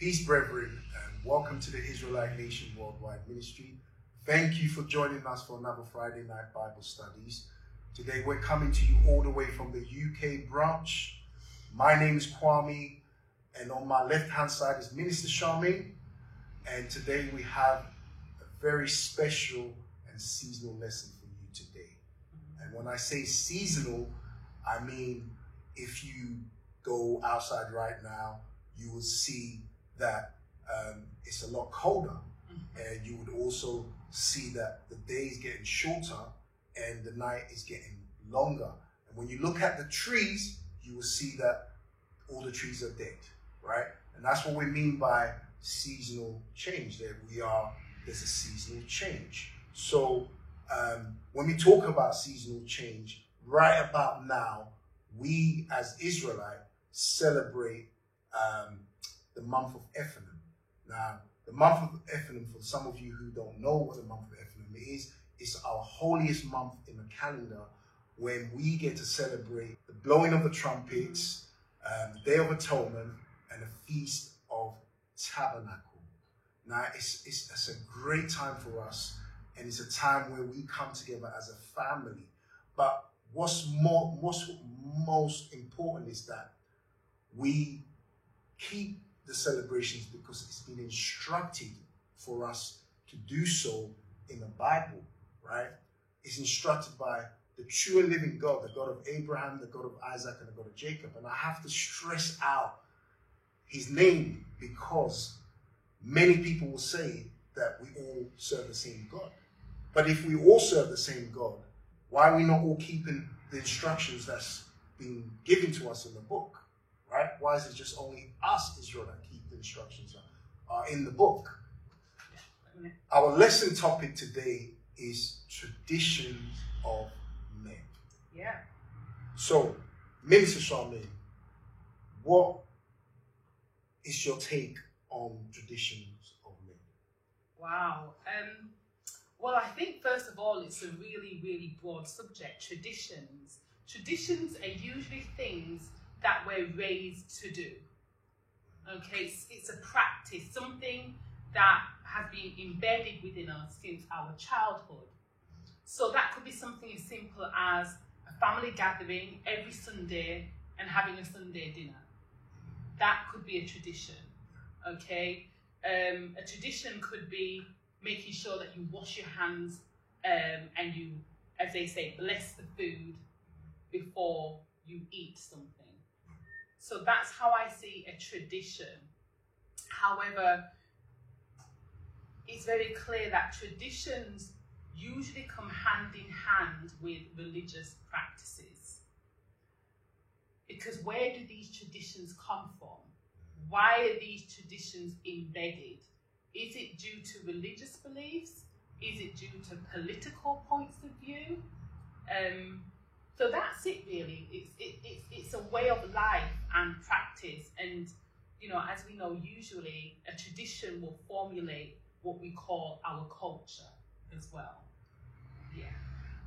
Peace, brethren, and welcome to the Israelite Nation Worldwide Ministry. Thank you for joining us for another Friday night Bible studies. Today we're coming to you all the way from the UK branch. My name is Kwame, and on my left-hand side is Minister Charmaine. And today we have a very special and seasonal lesson for you today. And when I say seasonal, I mean if you go outside right now, you will see that it's a lot colder, and you would also see that the day is getting shorter and the night is getting longer. And when you look at the trees, you will see that all the trees are dead, right? And that's what we mean by seasonal change. There's a seasonal change. So when we talk about seasonal change, right about now, we as Israelite celebrate the month of Ethanim. Now, the month of Ethanim, for some of you who don't know what the month of Ethanim is, it's our holiest month in the calendar, when we get to celebrate the blowing of the trumpets, the Day of Atonement, and the Feast of Tabernacle. Now, it's a great time for us, and it's a time where we come together as a family. But what's most important is that we keep the celebrations because it's been instructed for us to do so in the Bible, right? It's instructed by the true and living God, the God of Abraham, the God of Isaac, and the God of Jacob. And I have to stress out his name because many people will say that we all serve the same God. But if we all serve the same God, why are we not all keeping the instructions that's been given to us in the book? Right? Why is it just only us, Israel, that keep the instructions that are in the book? Our lesson topic today is traditions of men. Yeah. So, Minister Charmaine, what is your take on traditions of men? Wow. Well, I think first of all, it's a really, really broad subject. Traditions. Traditions are usually things that we're raised to do. Okay, it's a practice, something that has been embedded within us since our childhood. So that could be something as simple as a family gathering every Sunday and having a Sunday dinner. That could be a tradition, okay? A tradition could be making sure that you wash your hands and you, as they say, bless the food before you eat something. So that's how I see a tradition. However, it's very clear that traditions usually come hand in hand with religious practices. Because where do these traditions come from? Why are these traditions embedded? Is it due to religious beliefs? Is it due to political points of view? So that's it really. It's a way of life and practice. And, you know, as we know, usually a tradition will formulate what we call our culture as well. Yeah.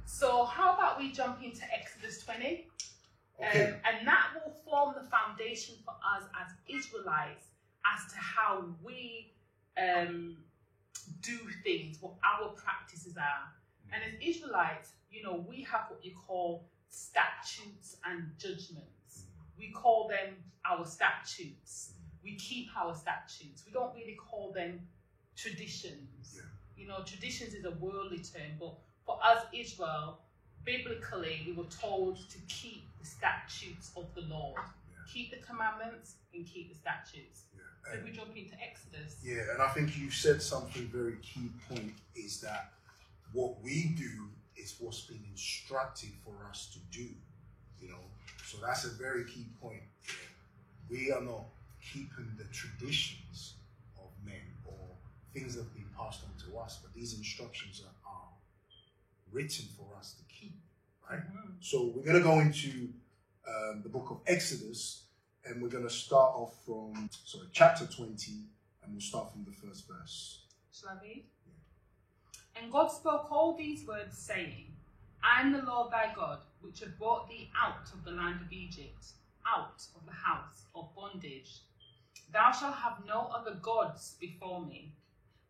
So how about we jump into Exodus 20? Okay. And that will form the foundation for us as Israelites as to how we do things, what our practices are. And as Israelites, you know, we have what you call statutes and judgments. We call them our statutes. We keep our statutes. We don't really call them traditions. Yeah. You know, traditions is a worldly term, but for us, Israel, biblically, we were told to keep the statutes of the Lord. Yeah. Keep the commandments and keep the statutes. Yeah. So we jump into Exodus. Yeah, and I think you said something very key point, is that what we do is what's been instructed for us to do, you know. So that's a very key point. We are not keeping the traditions of men or things that have been passed on to us, but these instructions are written for us to keep, right? Mm-hmm. So we're going to go into the book of Exodus, and we're going to start off from chapter 20, and we'll start from the first verse. Shall I read? And God spoke all these words, saying, I am the Lord thy God, which have brought thee out of the land of Egypt, out of the house of bondage. Thou shalt have no other gods before me.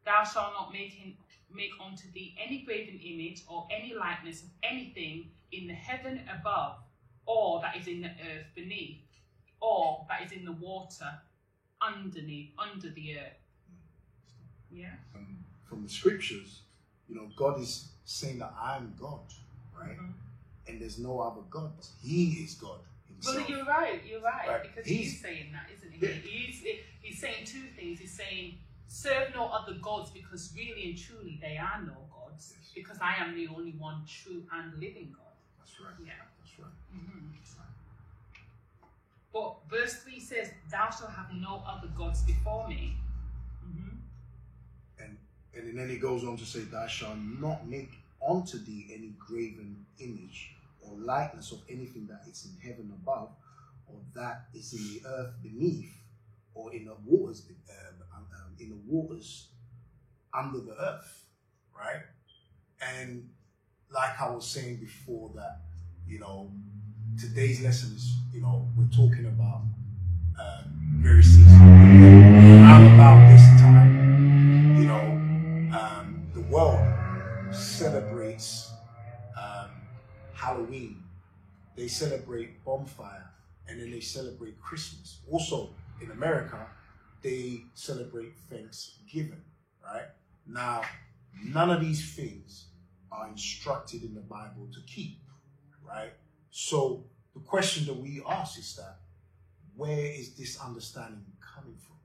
Thou shalt not make unto thee any graven image or any likeness of anything in the heaven above, or that is in the earth beneath, or that is in the water underneath, under the earth. Yeah. From the scriptures, God is saying that I am God, right? Mm-hmm. And there's no other God. He is God himself. Well, you're right, right? Because he's saying that, isn't he? Yeah. He's saying two things. He's saying, serve no other gods, because really and truly they are no gods, yes. Because I am the only one true and living God. That's right. Yeah. That's right. Mm-hmm. That's right. But verse 3 says, thou shalt have no other gods before me. Mm-hmm. And then he goes on to say, thou shalt not make unto thee any graven image or likeness of anything that is in heaven above, or that is in the earth beneath, or in the waters under the earth, right? And like I was saying before, that today's lesson is we're talking about very season around about this time. The world celebrates Halloween. They celebrate bonfire, and then they celebrate Christmas. Also, in America, they celebrate Thanksgiving, right? Now, none of these things are instructed in the Bible to keep, right? So the question that we ask is that, where is this understanding coming from?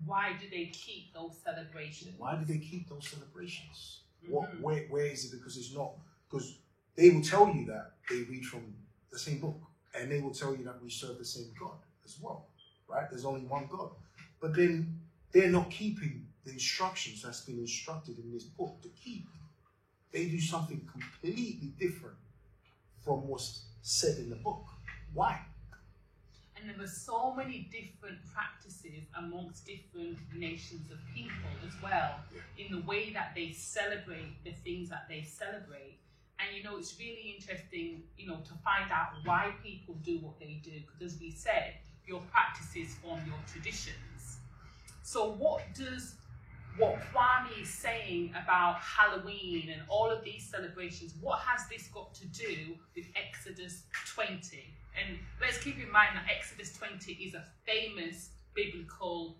Why do they keep those celebrations? Why do they keep those celebrations? Mm-hmm. Where is it? Because they will tell you that they read from the same book, and they will tell you that we serve the same God as well, right? There's only one God. But then they're not keeping the instructions that's been instructed in this book to keep. They do something completely different from what's said in the book. Why? And there were so many different practices amongst different nations of people as well, in the way that they celebrate the things that they celebrate. And it's really interesting, to find out why people do what they do, because as we said, your practices form your traditions. So what Kwame is saying about Halloween and all of these celebrations, what has this got to do with Exodus 20? And let's keep in mind that Exodus 20 is a famous biblical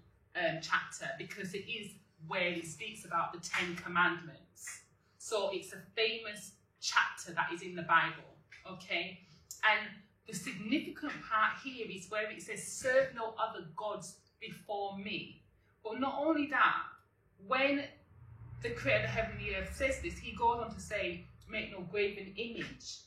chapter, because it is where it speaks about the 10 Commandments. So it's a famous chapter that is in the Bible, okay? And the significant part here is where it says, serve no other gods before me. But not only that, when the creator of heaven and the earth says this, he goes on to say, make no graven image,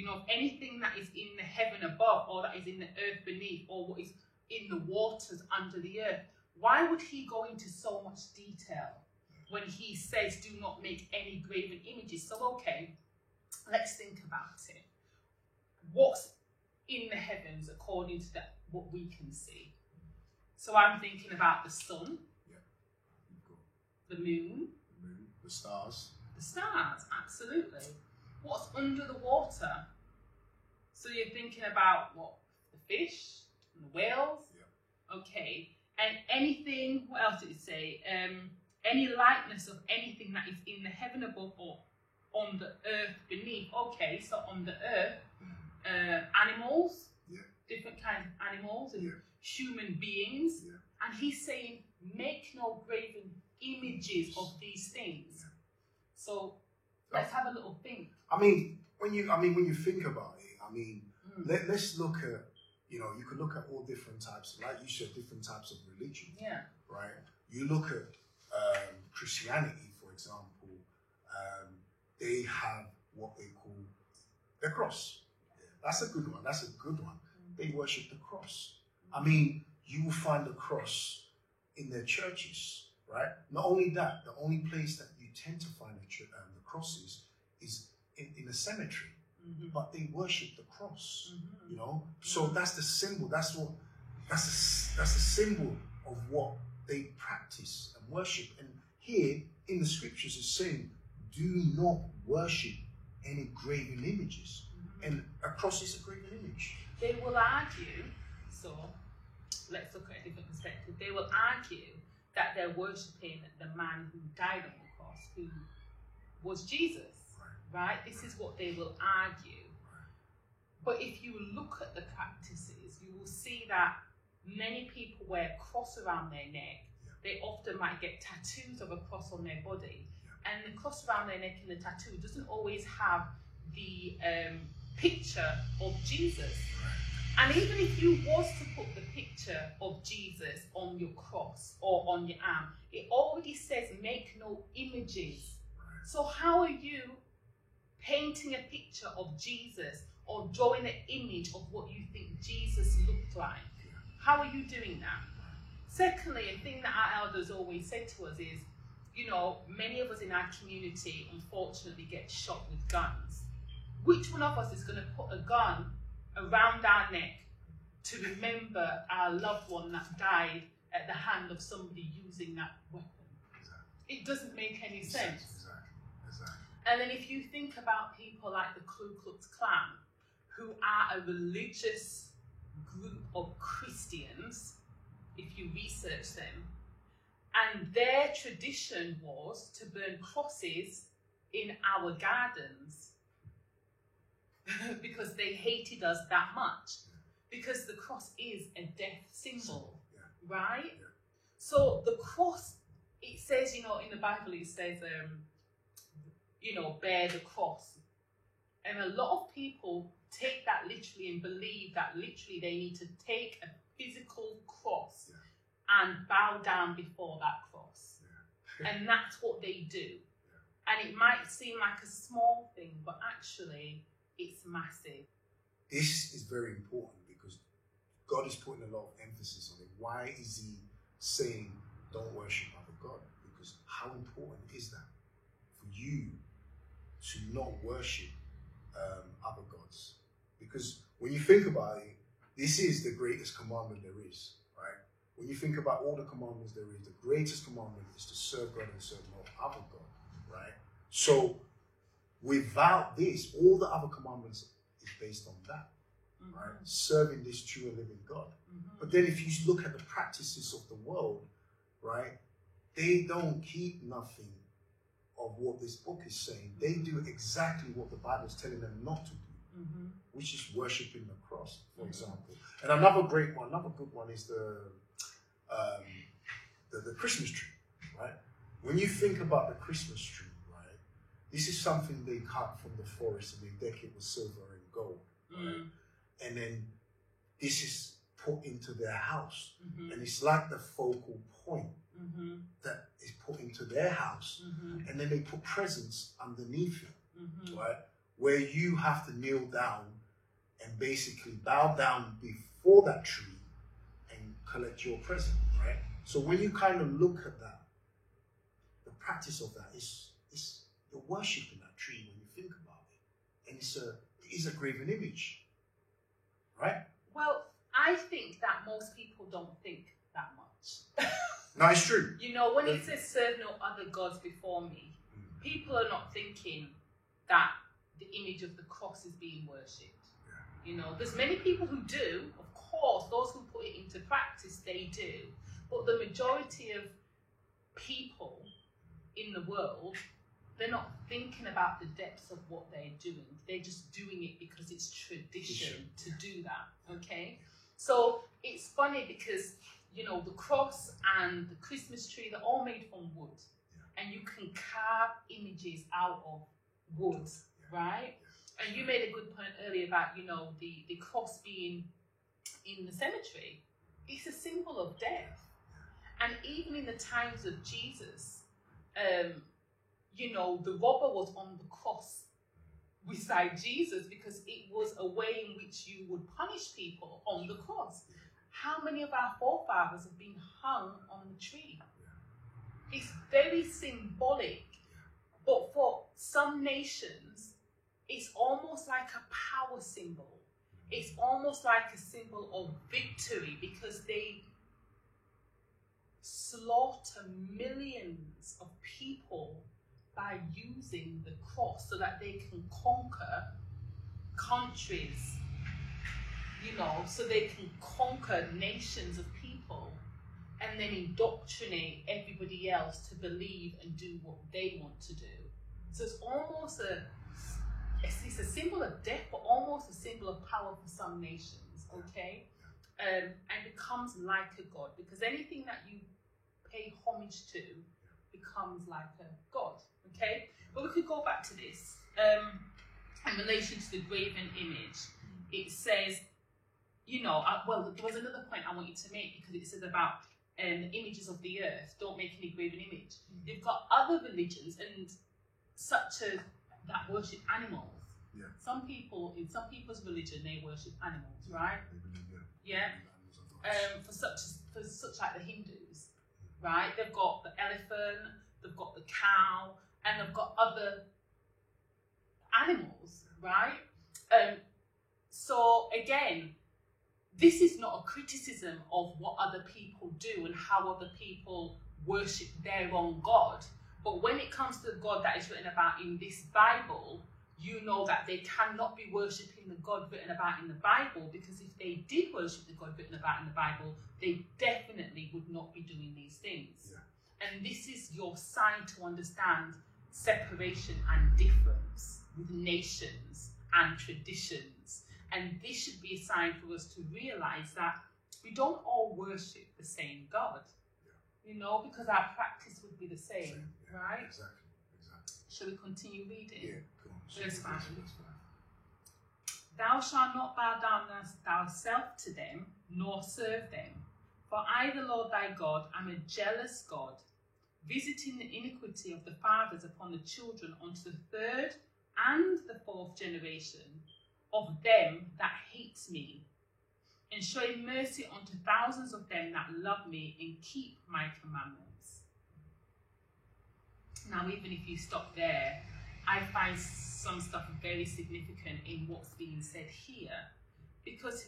of anything that is in the heaven above, or that is in the earth beneath, or what is in the waters under the earth. Why would he go into so much detail when he says, do not make any graven images? So, okay, let's think about it. What's in the heavens according to what we can see? So I'm thinking about the sun, the moon, the stars. The stars, absolutely. What's under the water? So you're thinking about what? The fish and the whales? Yeah. Okay. And anything, what else did it say? Any likeness of anything that is in the heaven above or on the earth beneath. Okay, so on the earth, animals, different kinds of animals, and human beings. Yeah. And he's saying, make no graven images of these things. So let's have a little think. When you think about it, let's look at, you could look at all different types, like you said, different types of religion. Yeah. Right? You look at Christianity, for example, they have what they call the cross. That's a good one. They worship the cross. You will find the cross in their churches, right? Not only that, the only place that you tend to find the crosses is in a cemetery. Mm-hmm. But they worship the cross, So that's the symbol. That's the symbol of what they practice and worship. And here in the scriptures is saying, do not worship any graven images. Mm-hmm. And a cross is a graven image. They will argue, so let's look at a different perspective. They will argue that they're worshipping the man who died on the cross, who was Jesus, right? This is what they will argue. But if you look at the practices, you will see that many people wear a cross around their neck. They often might get tattoos of a cross on their body. And the cross around their neck and the tattoo doesn't always have the picture of Jesus. And even if you was to put the picture of Jesus on your cross or on your arm, it already says make no images. So how are you painting a picture of Jesus or drawing an image of what you think Jesus looked like? How are you doing that? Secondly, a thing that our elders always said to us is, you know, many of us in our community unfortunately get shot with guns. Which one of us is going to put a gun around our neck to remember our loved one that died at the hand of somebody using that weapon? Exactly. It doesn't make any sense. Exactly. And then if you think about people like the Ku Klux Klan, who are a religious group of Christians, if you research them, and their tradition was to burn crosses in our gardens because they hated us that much. Because the cross is a death symbol, right? So the cross, it says, you know, in the Bible, it says, you know, bear the cross. And a lot of people take that literally and believe that literally they need to take a physical cross and bow down before that cross. And that's what they do. And it might seem like a small thing, but actually it's massive. This is very important because God is putting a lot of emphasis on it. Why is he saying don't worship other God? Because how important is that for you to not worship other gods? Because when you think about it, this is the greatest commandment there is, right? When you think about all the commandments there is, the greatest commandment is to serve God and serve no other God, right? So without this, all the other commandments is based on that, right? Serving this true and living God. But then if you look at the practices of the world, right, they don't keep nothing of what this book is saying. They do exactly what the Bible is telling them not to do. Which is worshipping the cross, for example. And another great one, another good one is the Christmas tree, right? When you think about the Christmas tree, right, this is something they cut from the forest and they deck it with silver and gold, right? And then this is put into their house, and it's like the focal point that is put into their house, and then they put presents underneath it, right? Where you have to kneel down and basically bow down before that tree and collect your present, right? So when you kind of look at that, the practice of that is you're worshipping that tree when you think about it. And it is a graven image, right? Well, I think that most people don't think that much. No, it's true. You know, when it says serve no other gods before me, people are not thinking that the image of the cross is being worshipped. You know, there's many people who do, of course, those who put it into practice, they do. But the majority of people in the world, they're not thinking about the depths of what they're doing. They're just doing it because it's tradition to do that, okay? So it's funny because, you know, the cross and the Christmas tree, they're all made from wood. And you can carve images out of wood. Right? And you made a good point earlier about, you know, the cross being in the cemetery. It's a symbol of death. And even in the times of Jesus, you know, the robber was on the cross beside Jesus because it was a way in which you would punish people on the cross. How many of our forefathers have been hung on the tree? It's very symbolic. But for some nations, it's almost like a power symbol. It's almost like a symbol of victory because they slaughter millions of people by using the cross so that they can conquer countries, you know, so they can conquer nations of people and then indoctrinate everybody else to believe and do what they want to do. So it's almost it's a symbol of death, but almost a symbol of power for some nations, okay? And becomes like a god, because anything that you pay homage to becomes like a god, okay? But we could go back to this. In relation to the graven image, it says, well, there was another point I want you to make, because it says about the images of the earth, don't make any graven image. You've got other religions, and such as that worship animals. Yeah. Some people's religion, they worship animals, right? Yeah. For such like the Hindus, right? They've got the elephant, they've got the cow, and they've got other animals, right? So again, this is not a criticism of what other people do and how other people worship their own God. But when it comes to the God that is written about in this Bible, you know that they cannot be worshipping the God written about in the Bible, because if they did worship the God written about in the Bible, they definitely would not be doing these things. Yeah. And this is your sign to understand separation and difference with nations and traditions. And this should be a sign for us to realize that we don't all worship the same God, because our practice would be the same, yeah, right? Exactly. Shall we continue reading? Yeah, go on. Verse 5. Thou shalt not bow down thyself to them, nor serve them. For I, the Lord thy God, am a jealous God, visiting the iniquity of the fathers upon the children unto the third and the fourth generation of them that hate me, and showing mercy unto thousands of them that love me and keep my commandments. Now, even if you stop there, I find some stuff very significant in what's being said here, because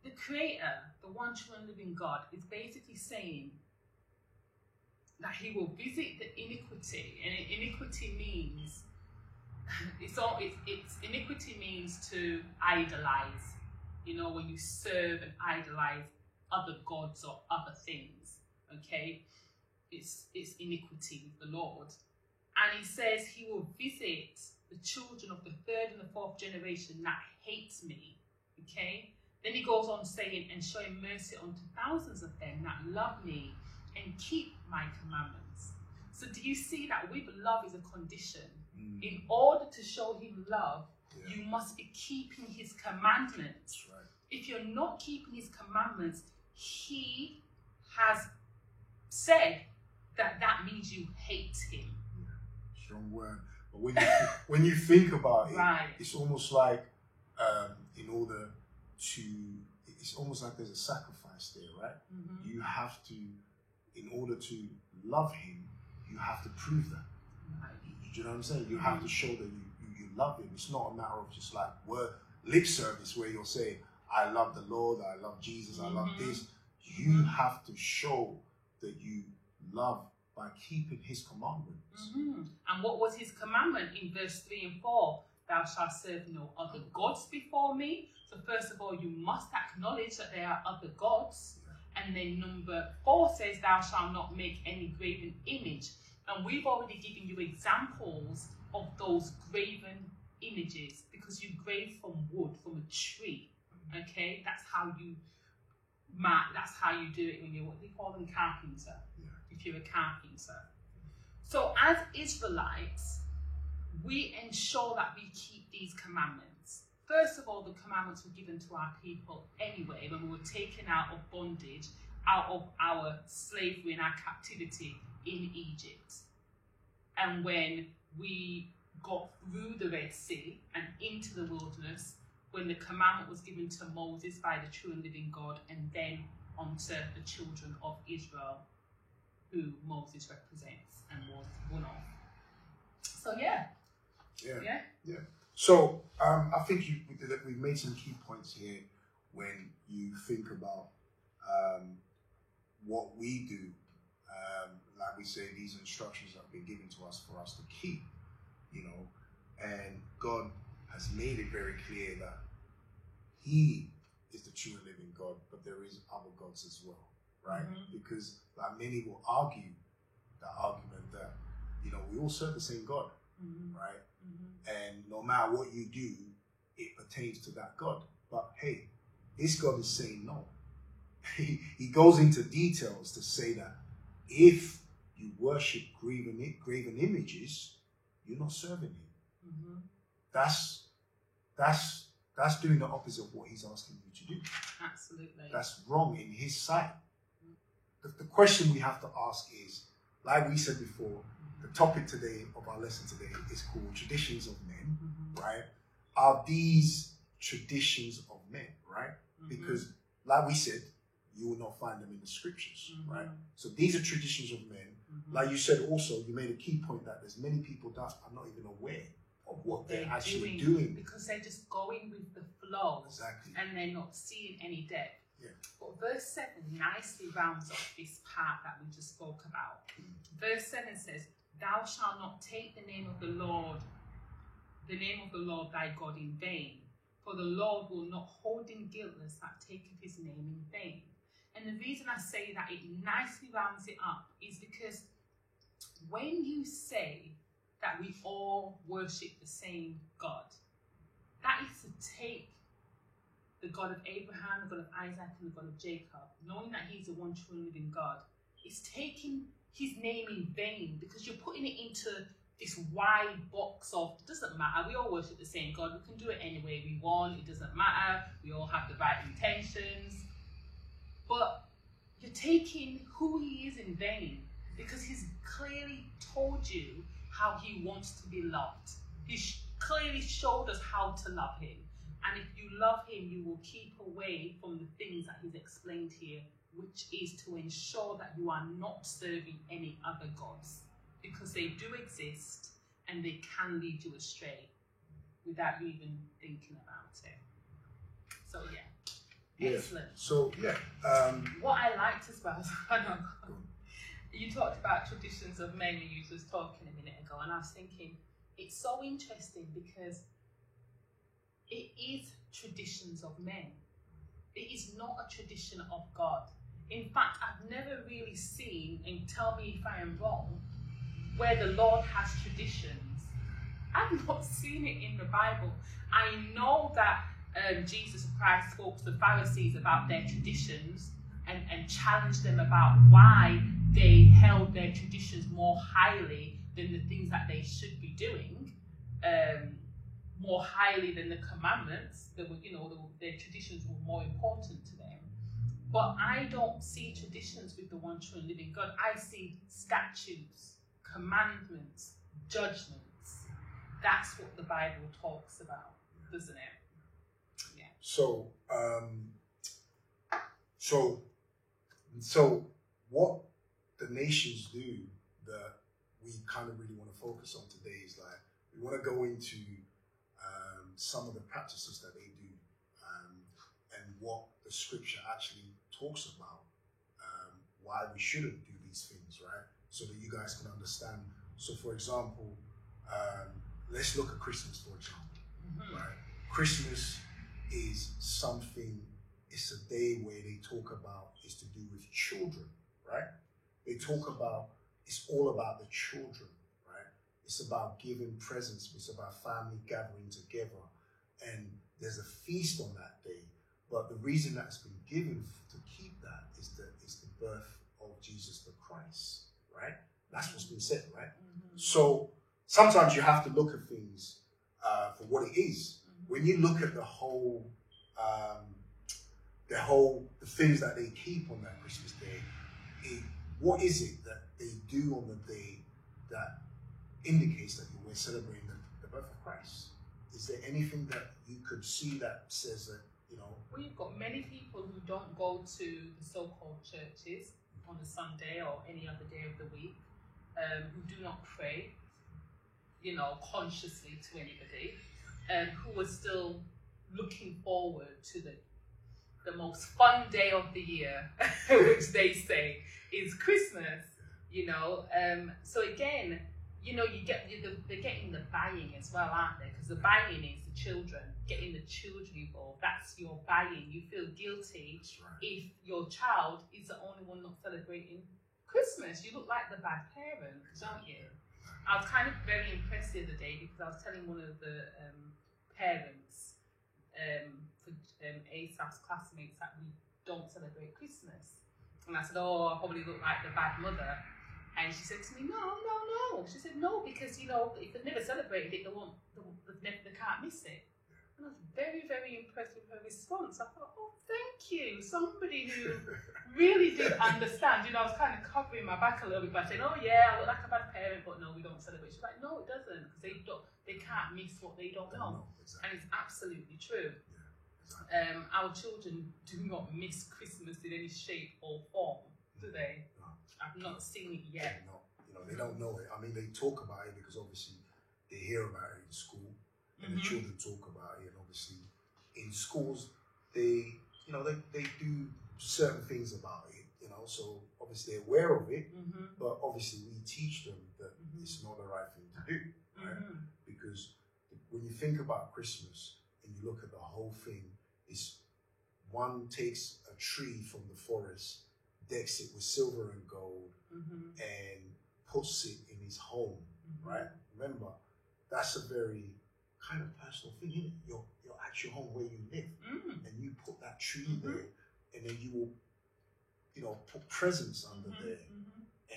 the Creator, the one true and living God, is basically saying that He will visit the iniquity, and iniquity means iniquity means to idolize. When you serve and idolize other gods or other things, okay, it's iniquity with the Lord. And He says He will visit the children of the third and the fourth generation that hates me, okay? Then He goes on saying, and showing mercy unto thousands of them that love me and keep my commandments. So do you see that with love is a condition? In order to show Him love, you must be keeping His commandments. Right. If you're not keeping His commandments, He has said that means you hate Him. Strong word. But when you think about it, right. It's almost like it's almost like there's a sacrifice there, right? Mm-hmm. You have to, in order to love Him, you have to prove that. Right. Do you know what I'm saying? You have to show that you love Him. It's not a matter of just like lip service where you'll say, I love the Lord, I love Jesus, I love this. You have to show that you love by keeping His commandments. And what was His commandment in verse 3 and 4? Thou shalt serve no other gods before me. So first of all, you must acknowledge that there are other gods. And then number 4 says, thou shalt not make any graven image. And we've already given you examples of those graven images, because you grave from wood, from a tree. Okay, that's how you do it when you're, what they call them, carpenter. If you're a carpenter. So as Israelites, we ensure that we keep these commandments. First of all, the commandments were given to our people anyway when we were taken out of bondage, out of our slavery and our captivity in Egypt. And when we got through the Red Sea and into the wilderness, when the commandment was given to Moses by the true and living God, and then onto the children of Israel, who Moses represents and was one of. So yeah. So I think we've made some key points here when you think about what we do. Like we say, these instructions have been given to us for us to keep, and God has made it very clear that He is the true and living God, but there is other gods as well, right? Because like many will argue that argument that, you know, we all serve the same God, right? And no matter what you do, it pertains to that God. But hey, this God is saying no. He goes into details to say that if you worship graven images, you're not serving him. That's doing the opposite of what he's asking you to do. Absolutely. That's wrong in his sight. The question we have to ask is, like we said before, the topic today of our lesson today is called Traditions of Men, right? Are these traditions of men, right? Because, like we said, you will not find them in the scriptures, right? So these are traditions of men. Like you said also, you made a key point that there's many people that are not even aware of what they're actually doing. Because they're just going with the flow. Exactly. And they're not seeing any depth. Yeah. But verse 7 nicely rounds off this part that we just spoke about. Verse 7 says, "Thou shalt not take the name of the Lord thy God in vain, for the Lord will not hold him guiltless that taketh his name in vain." And the reason I say that it nicely rounds it up is because when you say that we all worship the same God, that is to take the God of Abraham, the God of Isaac, and the God of Jacob, knowing that he's the one true and living God, it's taking his name in vain, because you're putting it into this wide box of, it doesn't matter, we all worship the same God, we can do it any way we want, it doesn't matter, we all have the right intentions. But you're taking who he is in vain, because he's clearly told you how he wants to be loved. He's clearly showed us how to love him. And if you love him, you will keep away from the things that he's explained here, which is to ensure that you are not serving any other gods, because they do exist and they can lead you astray without you even thinking about it. So yeah, excellent. So what I liked as well, you talked about traditions of men, you was talking a minute ago, and I was thinking, it's so interesting because it is traditions of men. It is not a tradition of God. In fact, I've never really seen, and tell me if I am wrong, where the Lord has traditions. I've not seen it in the Bible. I know that Jesus Christ spoke to the Pharisees about their traditions and challenged them about why they held their traditions more highly than the things that they should be doing, more highly than the commandments. Their traditions were more important to them. But I don't see traditions with the one true and living God. I see statutes, commandments, judgments. That's what the Bible talks about, doesn't it? Yeah. So what the nations do that we kind of really want to focus on today is like, we want to go into some of the practices that they do and what the scripture actually talks about, why we shouldn't do these things, right? So that you guys can understand. So for example, let's look at Christmas, for example, right? Christmas is something, it's a day where they talk about, it's to do with children, right? They talk about, it's all about the children, right? It's about giving presents, it's about family gathering together. And there's a feast on that day. But the reason that's been given to keep that is the birth of Jesus the Christ, right? That's what's been said, right? So sometimes you have to look at things for what it is. When you look at the things that they keep on that Christmas day, what is it that they do on the day that indicates that we're celebrating the birth of Christ? Is there anything that you could see that says that, you know? Well, you've got many people who don't go to the so-called churches on a Sunday or any other day of the week, who do not pray, consciously to anybody, who are still looking forward to the most fun day of the year, which they say is Christmas, So again, you know, they're getting the buying as well, aren't they? Because the buying is the children, getting the children involved. That's your buying. You feel guilty if your child is the only one not celebrating Christmas. You look like the bad parent, don't you? I was kind of very impressed the other day because I was telling one of the parents for ASAP's classmates that we don't celebrate Christmas. And I said, oh, I probably look like the bad mother. And she said to me, no. She said, no, because, you know, if they've never celebrated it, they can't miss it. And I was very, very impressed with her response. I thought, oh, thank you. Somebody who really did understand. You know, I was kind of covering my back a little bit by saying, oh, yeah, I look like a bad parent, but no, we don't celebrate. She's like, no, it doesn't, because they can't miss what they don't know. Exactly. And it's absolutely true. Yeah, exactly. Our children do not miss Christmas in any shape or form, do they? No. I've not seen it yet. No, you know, they don't know it. I mean, they talk about it because obviously they hear about it in school, and the children talk about it. And obviously, in schools, they do certain things about it. You know, so obviously they're aware of it, but obviously we teach them that it's not the right thing to do, right? Because when you think about Christmas and you look at the whole thing, it's one takes a tree from the forest, decks it with silver and gold, and puts it in his home, right? Remember, that's a very kind of personal thing, isn't it? Your actual home where you live, and you put that tree there, and then you will, you know, put presents under there,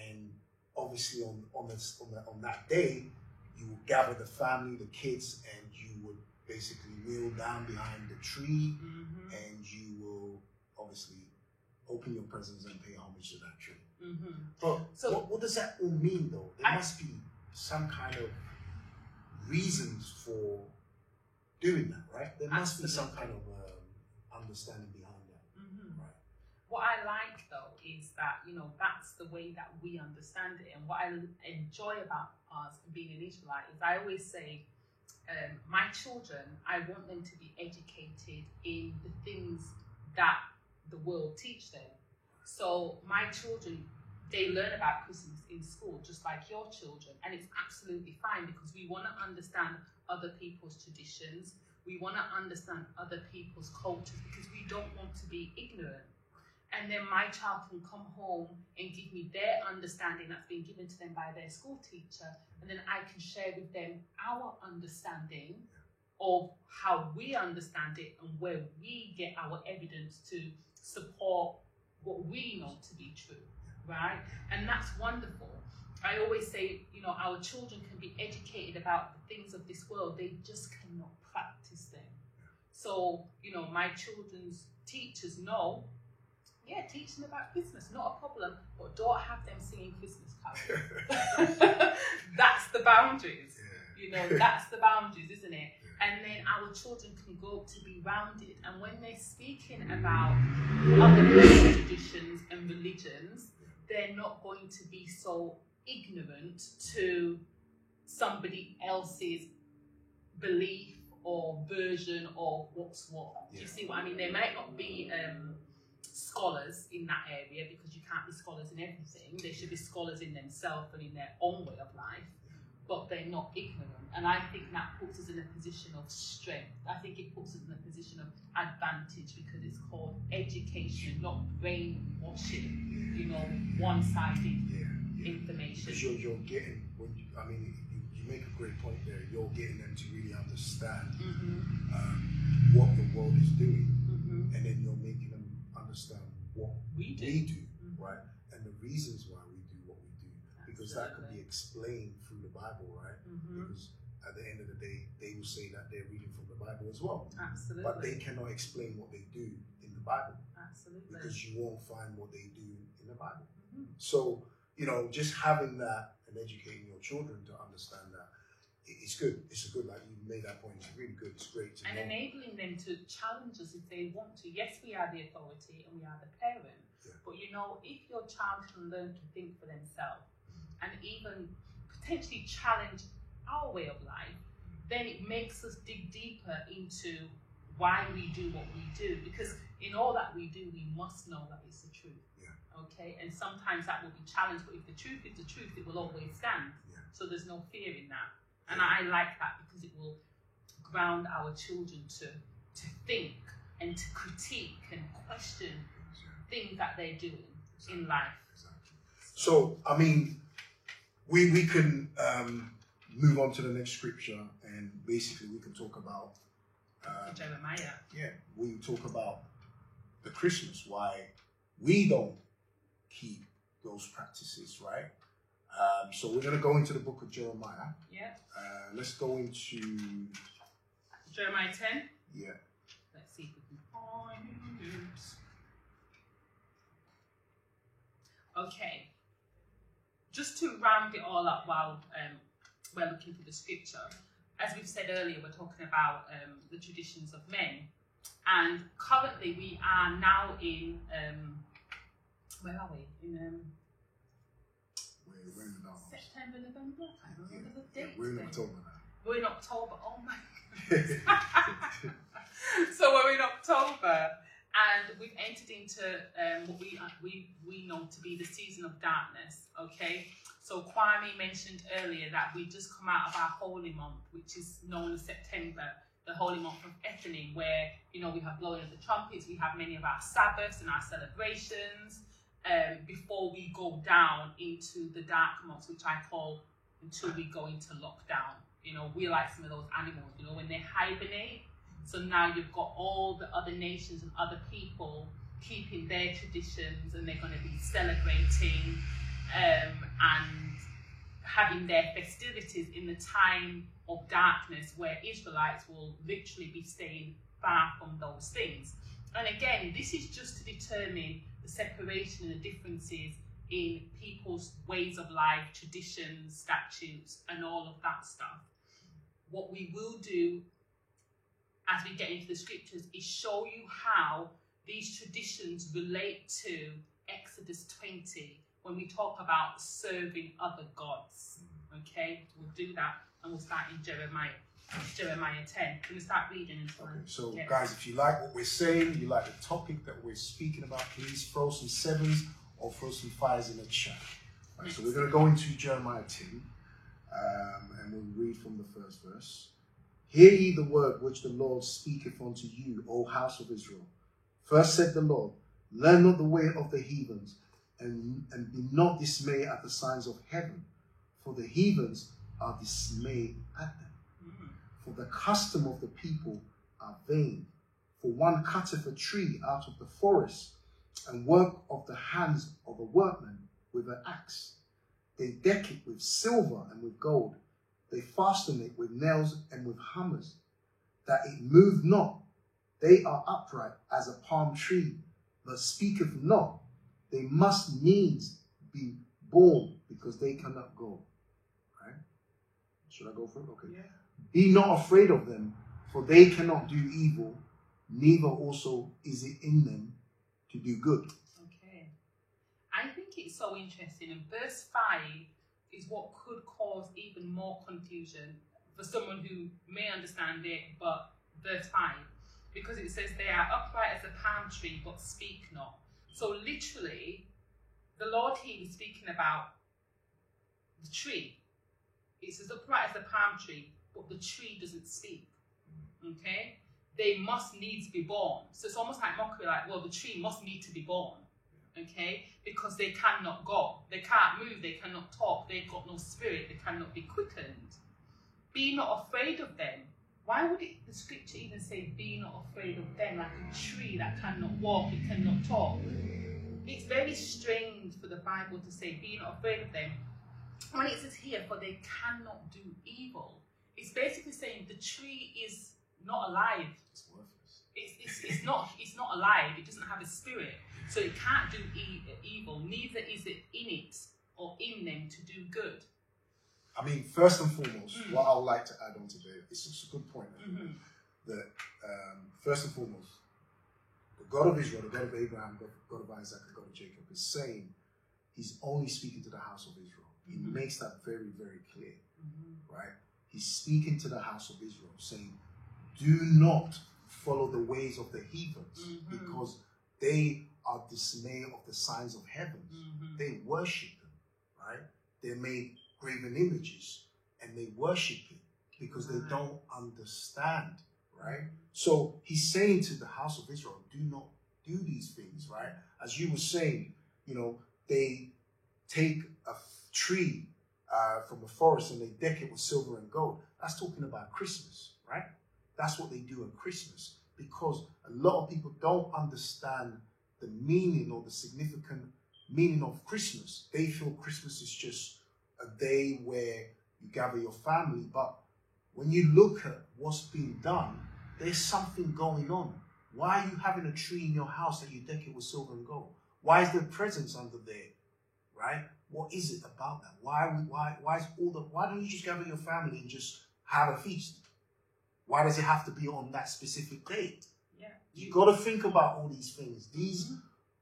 and obviously on that day, you will gather the family, the kids, and you would basically kneel down behind the tree, and you will obviously open your presents and pay homage to that tree. But so, what does that all mean, though? There must be some kind of reasons for doing that, right? There must be some kind of understanding behind that, right? What I like, though, is that, you know, that's the way that we understand it. And what I enjoy about us being an Israelite is I always say, my children, I want them to be educated in the things that the world teach them. So my children, they learn about Christmas in school, just like your children, and it's absolutely fine because we want to understand other people's traditions. We want to understand other people's cultures because we don't want to be ignorant. And then my child can come home and give me their understanding that's been given to them by their school teacher, and then I can share with them our understanding of how we understand it and where we get our evidence to support what we know to be true, right? And that's wonderful. I always say, you know, our children can be educated about the things of this world, they just cannot practice them. So, you know, my children's teachers know, yeah, teach them about Christmas, not a problem, but don't have them singing Christmas carols. That's the boundaries. You know, that's the boundaries, isn't it? And then our children can grow up to be rounded. And when they're speaking about other people's traditions and religions, they're not going to be so ignorant to somebody else's belief or version of what's what. Do you see what I mean? They might not be scholars in that area because you can't be scholars in everything. They should be scholars in themselves and in their own way of life. But they're not ignorant. And I think that puts us in a position of strength. I think it puts us in a position of advantage because it's called education, not brainwashing, you know, one-sided information. Because you're getting, you make a great point there, you're getting them to really understand what the world is doing, and then you're making them understand what we do, right? And the reasons why we do what we do. Because that could be explained through the Bible, right? Because at the end of the day, they will say that they're reading from the Bible as well. Absolutely. But they cannot explain what they do in the Bible. Absolutely. Because you won't find what they do in the Bible. So, you know, just having that and educating your children to understand that, it's good. It's a good, like you made that point, it's really good. It's great to know. And enabling them to challenge us if they want to. Yes, we are the authority and we are the parent. But, you know, if your child can learn to think for themselves, and even potentially challenge our way of life, then it makes us dig deeper into why we do what we do. Because in all that we do, we must know that it's the truth. Okay, and sometimes that will be challenged, but if the truth is the truth, it will always stand. Yeah. So there's no fear in that. And I like that because it will ground our children to think and to critique and question things that they're doing in life. Exactly. So, I mean, we can move on to the next scripture, and basically we can talk about Jeremiah. Yeah, we talk about the Christmas, why we don't keep those practices, right? So we're going to go into the book of Jeremiah. Yeah. Let's go into Jeremiah 10. Yeah. Let's see if we can find it. Okay. Just to round it all up while we're looking for the scripture, as we've said earlier, we're talking about the traditions of men. And currently we are now in, where are we? In we're in the September, November? I don't remember the date. We're in October now. We're in October, oh my goodness. So we're in October, and we've entered into what we know to be the season of darkness, okay? So Kwame mentioned earlier that we just come out of our holy month, which is known as September, the holy month of Ethanim, where, you know, we have blowing of the trumpets, we have many of our Sabbaths and our celebrations, before we go down into the dark months, which I call until we go into lockdown. You know, we like some of those animals, you know, when they hibernate. So now you've got all the other nations and other people keeping their traditions, and they're going to be celebrating and having their festivities in the time of darkness, where Israelites will literally be staying far from those things. And again, this is just to determine the separation and the differences in people's ways of life, traditions, statutes, and all of that stuff. What we will do as we get into the scriptures is show you how these traditions relate to Exodus 20 when we talk about serving other gods. Okay, we'll do that, and we'll start in Jeremiah 10. Can we start reading? Okay, so guys, if you like what we're saying, you like the topic that we're speaking about, please throw some 7s or throw some 5s in the chat. Right, so we're going to go into Jeremiah 10, and we'll read from the first verse. Hear ye the word which the Lord speaketh unto you, O house of Israel. First said the Lord, learn not the way of the heathens, and be not dismayed at the signs of heaven, for the heathens are dismayed at them. For the custom of the people are vain. For one cutteth a tree out of the forest, and work of the hands of a workman with an axe. They deck it with silver and with gold. They fasten it with nails and with hammers, that it move not. They are upright as a palm tree, but speaketh not. They must needs be born, because they cannot go. Right? Should I go for it? Okay. Yeah. Be not afraid of them, for they cannot do evil, neither also is it in them to do good. Okay. I think it's so interesting. And verse 5 is what could cause even more confusion for someone who may understand it, but verse 5, because it says they are upright as a palm tree, but speak not. So literally, the Lord here is speaking about the tree. It says upright as a palm tree, but the tree doesn't speak. Okay? They must needs be born. So it's almost like mockery, like, well, the tree must need to be born. Okay? Because they cannot go. They can't move. They cannot talk. They've got no spirit. They cannot be quickened. Be not afraid of them. Why would the scripture even say, be not afraid of them, like a tree that cannot walk, it cannot talk? It's very strange for the Bible to say, be not afraid of them. When it says here, for they cannot do evil, it's basically saying the tree is not alive. It's worthless. It's not alive. It doesn't have a spirit. So it can't do evil. Neither is it in it or in them to do good. I mean, first and foremost, what I would like to add on to there, it's just a good point, that first and foremost, the God of Israel, the God of Abraham, the God of Isaac, the God of Jacob is saying he's only speaking to the house of Israel. He makes that very, very clear, right? He's speaking to the house of Israel, saying, do not follow the ways of the heathens, because they are dismay of the signs of heavens. Mm-hmm. They worship them, right? They made graven images and they worship it because they don't understand, right? So he's saying to the house of Israel, do not do these things, right? As you were saying, you know, they take a tree from a forest and they deck it with silver and gold. That's talking about Christmas, right? That's what they do at Christmas, because a lot of people don't understand the meaning or the significant meaning of Christmas. They feel Christmas is just a day where you gather your family, but when you look at what's being done, there's something going on. Why are you having a tree in your house that you deck it with silver and gold? Why is there presents under there, right? What is it about that? Why don't you just gather your family and just have a feast? Why does it have to be on that specific date? Yeah, you got to think about all these things.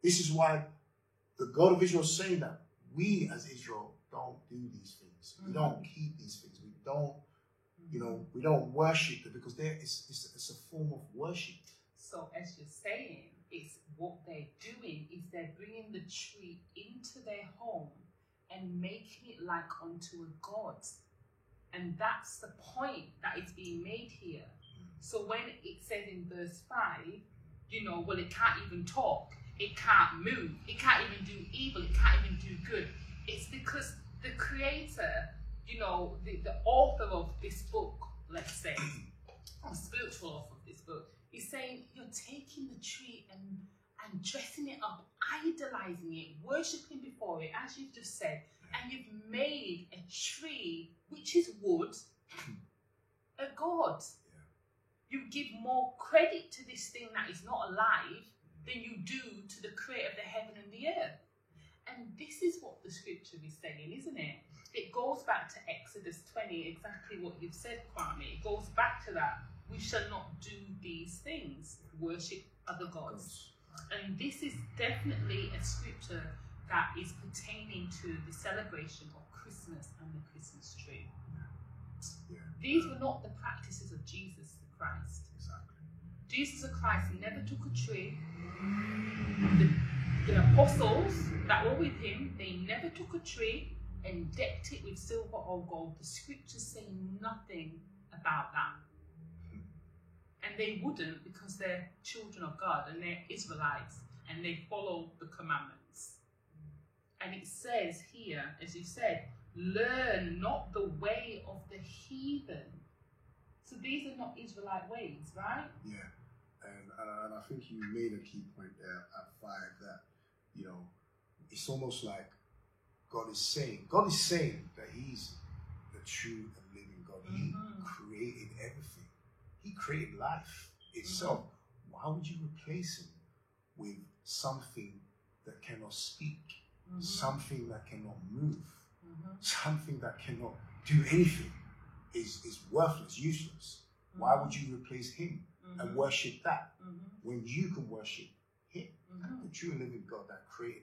This is why the God of Israel is saying that we as Israel don't do these things. We don't keep these things. We don't, we don't worship it, because it's a form of worship. So as you're saying, it's what they're doing is they're bringing the tree into their home and making it like unto a god. And that's the point that is being made here. So when it says in verse 5, well, it can't even talk, it can't move, it can't even do evil, it can't even do good. It's because the creator, the author of this book, let's say, the spiritual author of this book, is saying you're taking the tree and dressing it up, idolizing it, worshipping before it, as you've just said, and you've made a tree, which is wood, a god. You give more credit to this thing that is not alive than you do to the creator of the heaven and the earth. And this is what the scripture is saying, isn't it? It goes back to Exodus 20, exactly what you've said, Kwame. It goes back to that. We shall not do these things, worship other gods. And this is definitely a scripture that is pertaining to the celebration of Christmas and the Christmas tree. Yeah. These were not the practices of Jesus Christ. Exactly. Jesus Christ never took a tree. The apostles that were with him, they never took a tree and decked it with silver or gold. The scriptures say nothing about that. And they wouldn't, because they're children of God and they're Israelites and they follow the commandments. And it says here, as you said, learn not the way of the heathen. So these are not Israelite ways, right? Yeah. And I think you made a key point there at 5 that, it's almost like God is saying that he's the true and living God. He created everything. He created life itself. Why would you replace him with something that cannot speak, something that cannot move, something that cannot do anything? Is worthless, useless. Why would you replace him and worship that when you can worship him, the true and living God that created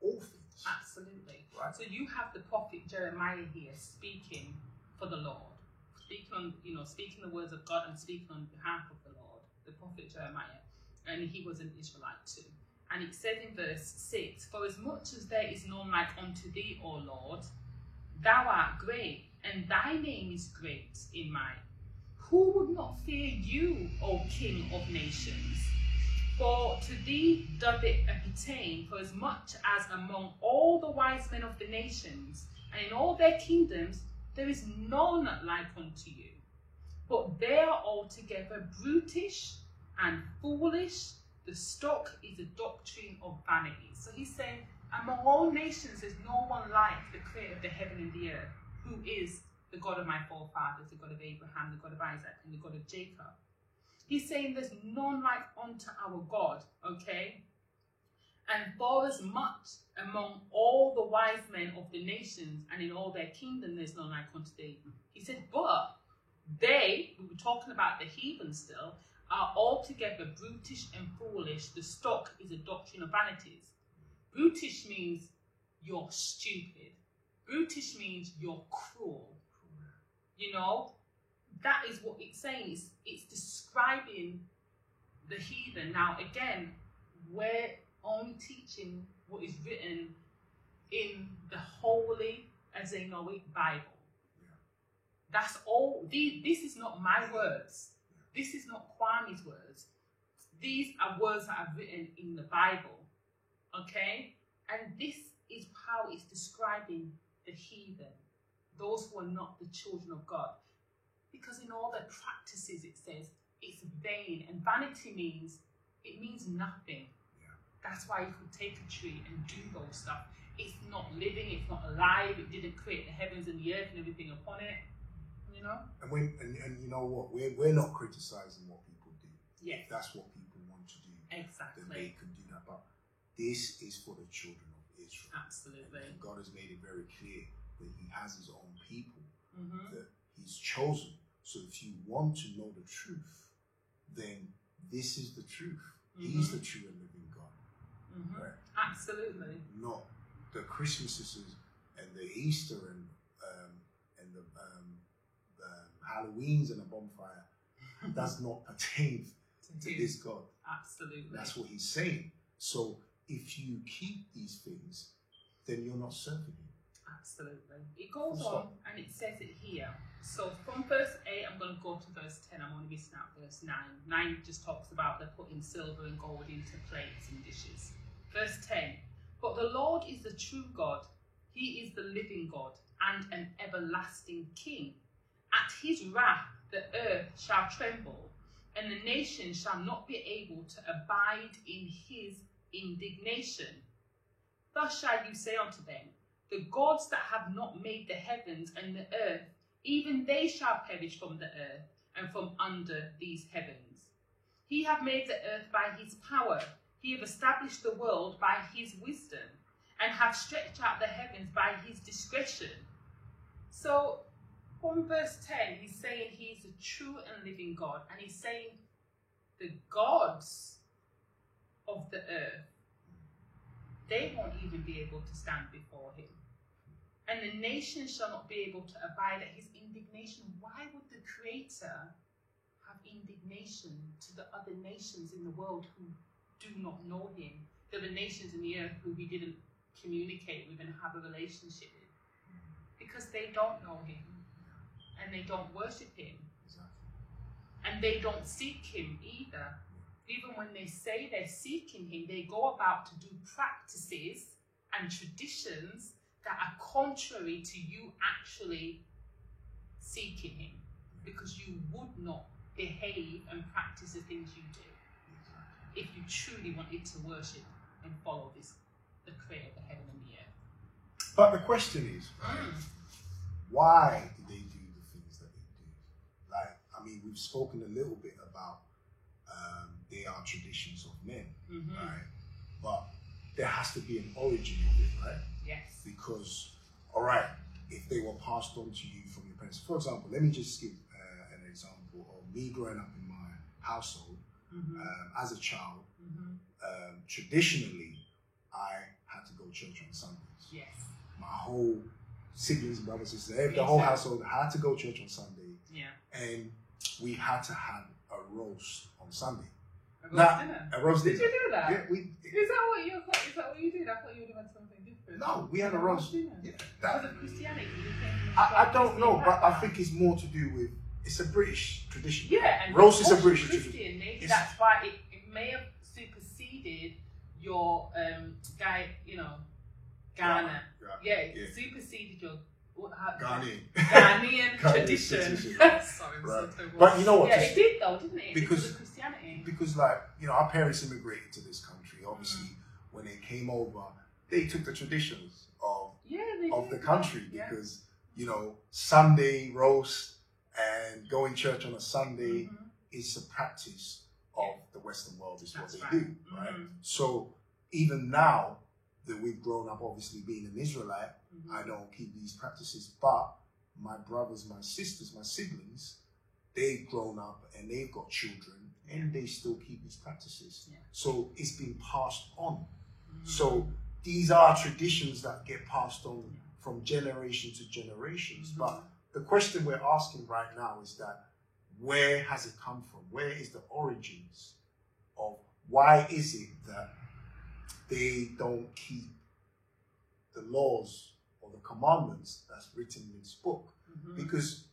all things? Absolutely. Right. So you have the prophet Jeremiah here speaking for the Lord, speaking the words of God and speaking on behalf of the Lord, the prophet Jeremiah, and he was an Israelite too. And it says in verse 6, for as much as there is none like unto thee, O Lord, thou art great, and thy name is great in might. Who would not fear you, O King of nations? For to thee doth it appertain, for as much as among all the wise men of the nations, and in all their kingdoms, there is none like unto you. But they are altogether brutish and foolish. The stock is a doctrine of vanity. So he's saying, among all nations, there's no one like the creator of the heaven and the earth, who is the God of my forefathers, the God of Abraham, the God of Isaac, and the God of Jacob. He's saying there's none like unto our God, okay? And for as much among all the wise men of the nations and in all their kingdom, there's none like unto thee. He said, but they, we were talking about the heathen still, are altogether brutish and foolish. The stock is a doctrine of vanities. Brutish means you're stupid. Brutish means you're cruel. That is what it's saying. It's describing the heathen. Now, again, where only teaching what is written in the holy, as they know it, Bible. Yeah. That's all. This is not my words. This is not Kwame's words. These are words that are written in the Bible. Okay? And this is how it's describing the heathen, those who are not the children of God. Because in all their practices, it says, it's vain. And vanity means nothing. Yeah. That's why you could take a tree and do those stuff. It's not living, it's not alive, it didn't create the heavens and the earth and everything upon it. You know? And you know what? We're not criticizing what people do. Yes. If that's what people want to do, Exactly. then they can do that. But this is for the children of Israel. Absolutely. And God has made it very clear that He has His own people Mm-hmm. that He's chosen. So if you want to know the truth, then this is the truth. He's the true and living God. Mm-hmm. Right? Absolutely. Not the Christmases and the Easter and the Halloweens and the bonfire does not pertain to this God. Absolutely. That's what He's saying. So if you keep these things, then you're not serving Him. Absolutely. It goes on and it says it here. So from verse 8, I'm going to go to verse 10. I'm only missing out verse 9. 9 just talks about they're putting silver and gold into plates and dishes. Verse 10. But the Lord is the true God. He is the living God and an everlasting King. At His wrath the earth shall tremble, and the nations shall not be able to abide in His indignation. Thus shall you say unto them, the gods that have not made the heavens and the earth, even they shall perish from the earth and from under these heavens. He hath made the earth by His power. He hath established the world by His wisdom, and hath stretched out the heavens by His discretion. So, from verse 10, He's saying He is the true and living God, and He's saying the gods of the earth, they won't even be able to stand before Him. And the nations shall not be able to abide at His indignation. Why would the Creator have indignation to the other nations in the world who do not know Him? There are nations in the earth who He didn't communicate with and have a relationship with. Because they don't know Him. And they don't worship Him. Exactly. And they don't seek Him either. Even when they say they're seeking Him, they go about to do practices and traditions that are contrary to you actually seeking Him, because you would not behave and practice the things you do if you truly wanted to worship and follow the Creator of the heaven and the earth. But the question is, why do they do the things that they do? Like, I mean, we've spoken a little bit about they are traditions of men, right? But there has to be an origin of it, right? Yes. Because, all right, if they were passed on to you from your parents, for example, let me just give an example of me growing up in my household as a child. Traditionally, I had to go to church on Sundays. Yes. My whole siblings, brothers, sisters, the whole household had to go to church on Sunday. Yeah. And we had to have a roast on Sunday. A roast dinner? Did you do that? Yeah, Is that what you did? I thought you would have had something different. No, we had a roast dinner. Yeah, because of Christianity. I don't know, but I think it's more to do with, it's a British tradition. Yeah, and roast is a British Christian, tradition. Maybe that's why it may have superseded your Ghana. Yeah, it superseded your Ghanaian tradition. Sorry, right. so but you know what? Yeah, it did though, didn't it? Because of Christianity. Because, like, our parents immigrated to this country. Obviously, when they came over, they took the traditions of the country because Sunday roast and going to church on a Sunday is a practice of the Western world. Is what they do, right? So even now that we've grown up, obviously being an Israelite, I don't keep these practices, but my brothers, my sisters, my siblings, they've grown up and they've got children and they still keep these practices. Yeah. So it's been passed on. So these are traditions that get passed on from generation to generations. But the question we're asking right now is that, where has it come from? Where is the origins of why is it that they don't keep the laws or the commandments that's written in this book, because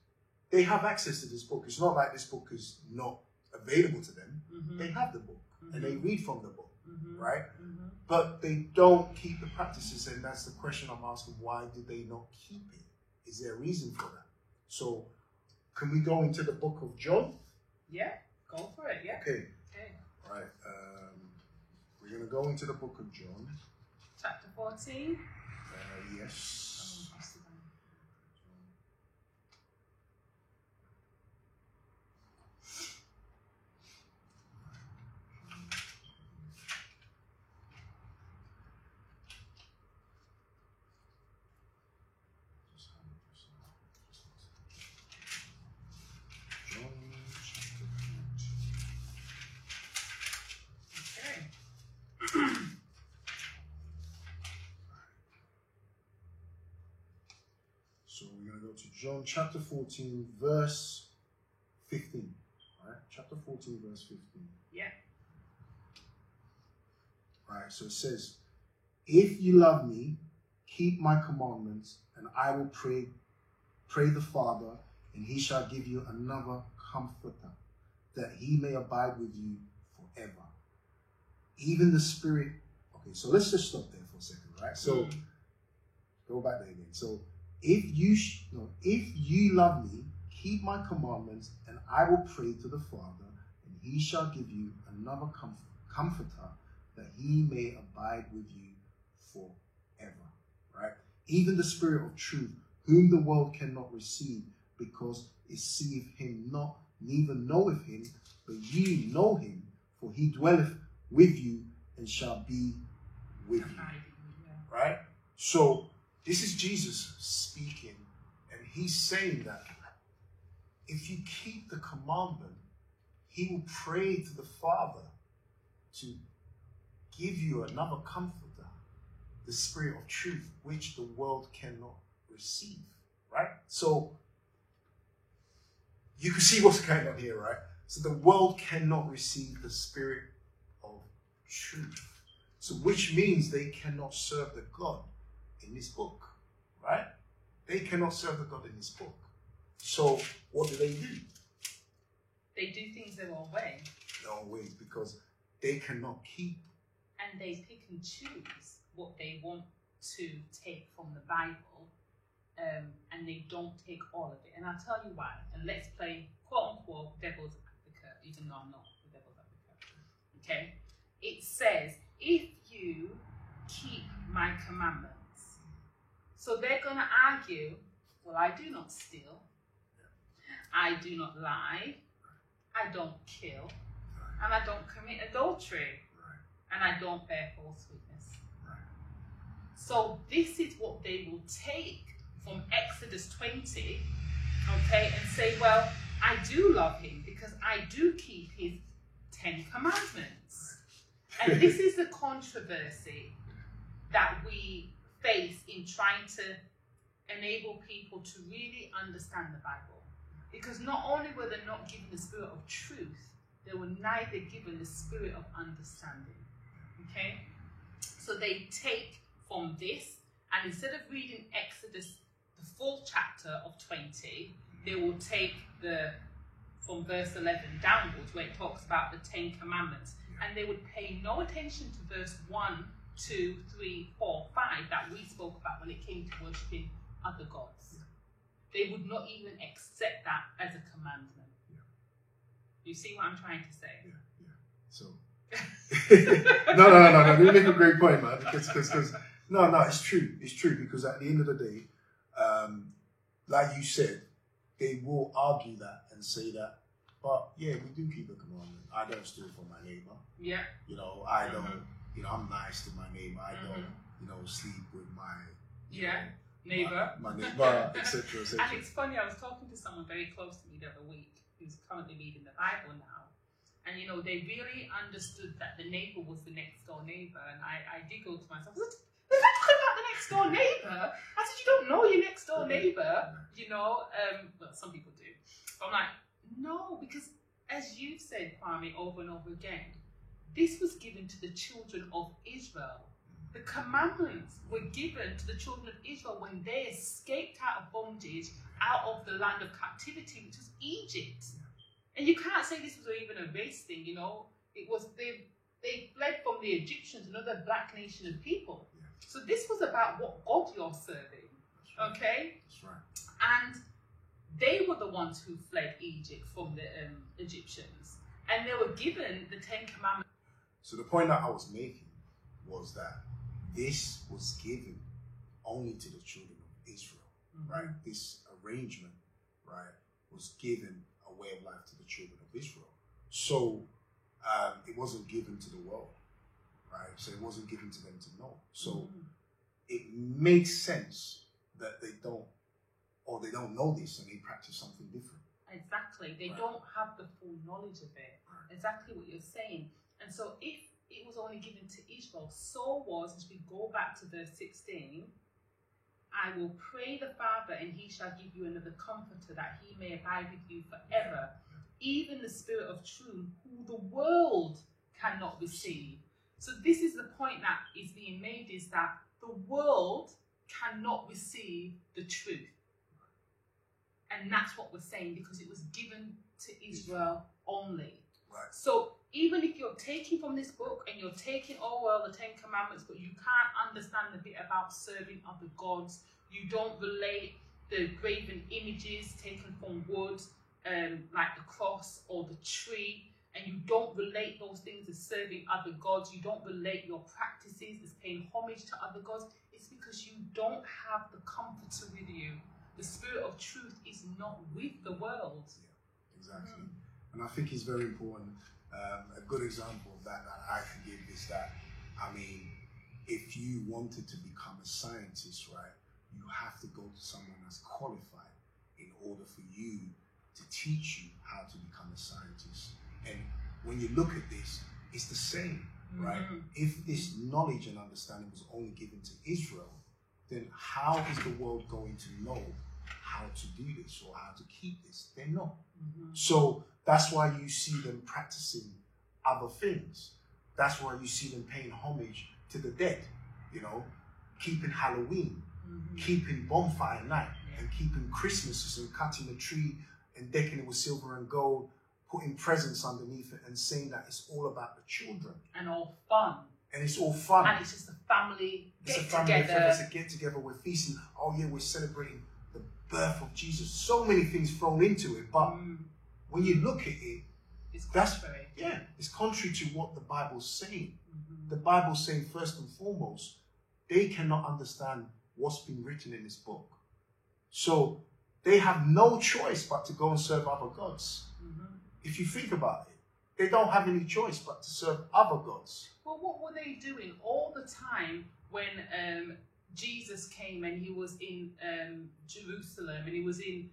they have access to this book. It's not like this book is not available to them. They have the book and they read from the book, right? But they don't keep the practices, and that's the question I'm asking. Why do they not keep it? Is there a reason for that? So can we go into the book of John? Yeah, go for it, yeah. Okay. Right. We're going to go into the book of John. Chapter 14? Yes. So we're going to go to John chapter 14, verse 15. All right, chapter 14, verse 15. Yeah. All right, so it says, "If you love me, keep my commandments, and I will pray the Father, and he shall give you another comforter, that he may abide with you forever. Even the Spirit." Okay, so let's just stop there for a second, right? So go back there again. So if you love me, keep my commandments, and I will pray to the Father, and he shall give you another comforter, that he may abide with you forever. Right? Even the Spirit of truth, whom the world cannot receive, because it seeth him not, neither knoweth him, but ye know him, for he dwelleth with you and shall be with you. Right? So this is Jesus speaking, and he's saying that if you keep the commandment, he will pray to the Father to give you another comforter, the Spirit of truth, which the world cannot receive. Right? So you can see what's going on here, right? So the world cannot receive the Spirit of truth. So which means they cannot serve the God in this book, right? They cannot serve the God in this book. So what do? They do things their own way. Their own ways, because they cannot keep. And they pick and choose what they want to take from the Bible, and they don't take all of it. And I'll tell you why. And let's play, quote unquote, devil's advocate, even though I'm not the devil's advocate. Okay? It says, if you keep my commandments. So they're going to argue, well, I do not steal, I do not lie, I don't kill, and I don't commit adultery, and I don't bear false witness. So this is what they will take from Exodus 20, okay, and say, well, I do love him because I do keep his 10 commandments. And this is the controversy that we face in trying to enable people to really understand the Bible. Because not only were they not given the Spirit of truth, they were neither given the Spirit of understanding. Okay? So they take from this, and instead of reading Exodus, the full chapter of 20, they will take from verse 11 downwards, where it talks about the 10 commandments, and they would pay no attention to verse 1, 2, 3, 4, 5 that we spoke about when it came to worshipping other gods. They would not even accept that as a commandment. You see what I'm trying to say? So no, you make a great point, man. Because it's true. It's true, because at the end of the day, like you said, they will argue that and say that, but yeah, we do keep the commandment. I don't steal from my neighbor. Yeah. I don't. I'm nice to my neighbor. I don't, sleep with my neighbor, my neighbor, etc. And it's funny. I was talking to someone very close to me the other week who's currently reading the Bible now, and they really understood that the neighbor was the next door neighbor, and I giggled to myself. They're not talking about the next door neighbor. I said, you don't know your next door neighbor, well, some people do. But I'm like, no, because as you've said, Kwame, over and over again, this was given to the children of Israel. The commandments were given to the children of Israel when they escaped out of bondage, out of the land of captivity, which was Egypt. And you can't say this was even a race thing, you know. It was they fled from the Egyptians, another black nation of people. Yeah. So this was about what God you're serving. Right. Okay? That's right. And they were the ones who fled Egypt from the Egyptians. And they were given the 10 Commandments. So the point that I was making was that this was given only to the children of Israel, right? This arrangement, right, was given a way of life to the children of Israel. So it wasn't given to the world, right? So it wasn't given to them to know. So it makes sense that they don't know this and they practice something different. Exactly. They don't have the full knowledge of it. Right. Exactly what you're saying. And so if it was only given to Israel, so was, as we go back to verse 16, I will pray the Father, and he shall give you another comforter, that he may abide with you forever, even the Spirit of truth, who the world cannot receive. So this is the point that is being made, is that the world cannot receive the truth. And that's what we're saying, because it was given to Israel only. Right. So even if you're taking from this book and you're taking, oh well, the 10 Commandments, but you can't understand the bit about serving other gods, you don't relate the graven images taken from wood, like the cross or the tree, and you don't relate those things as serving other gods, you don't relate your practices as paying homage to other gods, it's because you don't have the comforter with you. The Spirit of truth is not with the world. Yeah, exactly. And I think it's very important. A good example of that I can give is that, I mean, if you wanted to become a scientist, right, you have to go to someone that's qualified in order for you to teach you how to become a scientist. And when you look at this, it's the same, right? If this knowledge and understanding was only given to Israel, then how is the world going to know how to do this or how to keep this? They're not. So that's why you see them practicing other things. That's why you see them paying homage to the dead, you know, keeping Halloween, keeping bonfire night, and keeping Christmases and cutting the tree and decking it with silver and gold, putting presents underneath it and saying that it's all about the children. And all fun. And it's all fun. And it's just a family It's get a family together. affair. It's a get together. We're feasting. Oh yeah, we're celebrating the birth of Jesus. So many things thrown into it. But when you look at it, It's contrary. it's contrary to what the Bible's saying. The Bible's saying, first and foremost, they cannot understand what's been written in this book. So they have no choice but to go and serve other gods. If you think about it, they don't have any choice but to serve other gods. Well, what were they doing all the time when Jesus came and he was in Jerusalem and he was in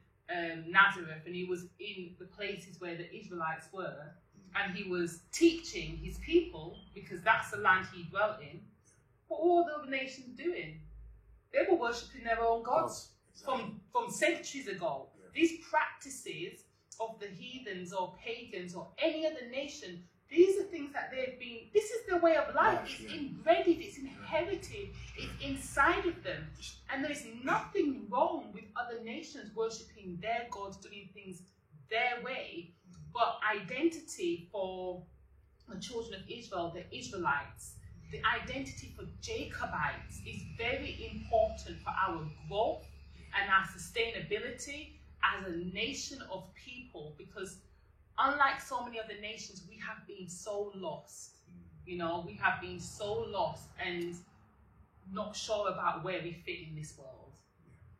Nazareth and he was in the places where the Israelites were, and he was teaching his people, because that's the land he dwelt in? What were the other nations doing? They were worshipping their own gods from centuries ago. These practices of the heathens or pagans or any other nation, these are things that they've been, this is their way of life. It's embedded, it's inherited, it's inside of them. And there's nothing wrong with other nations worshipping their gods, doing things their way. But identity for the children of Israel, the Israelites, the identity for Jacobites is very important for our growth and our sustainability as a nation of people, because unlike so many other nations, we have been so lost. You know, we have been so lost and not sure about where we fit in this world.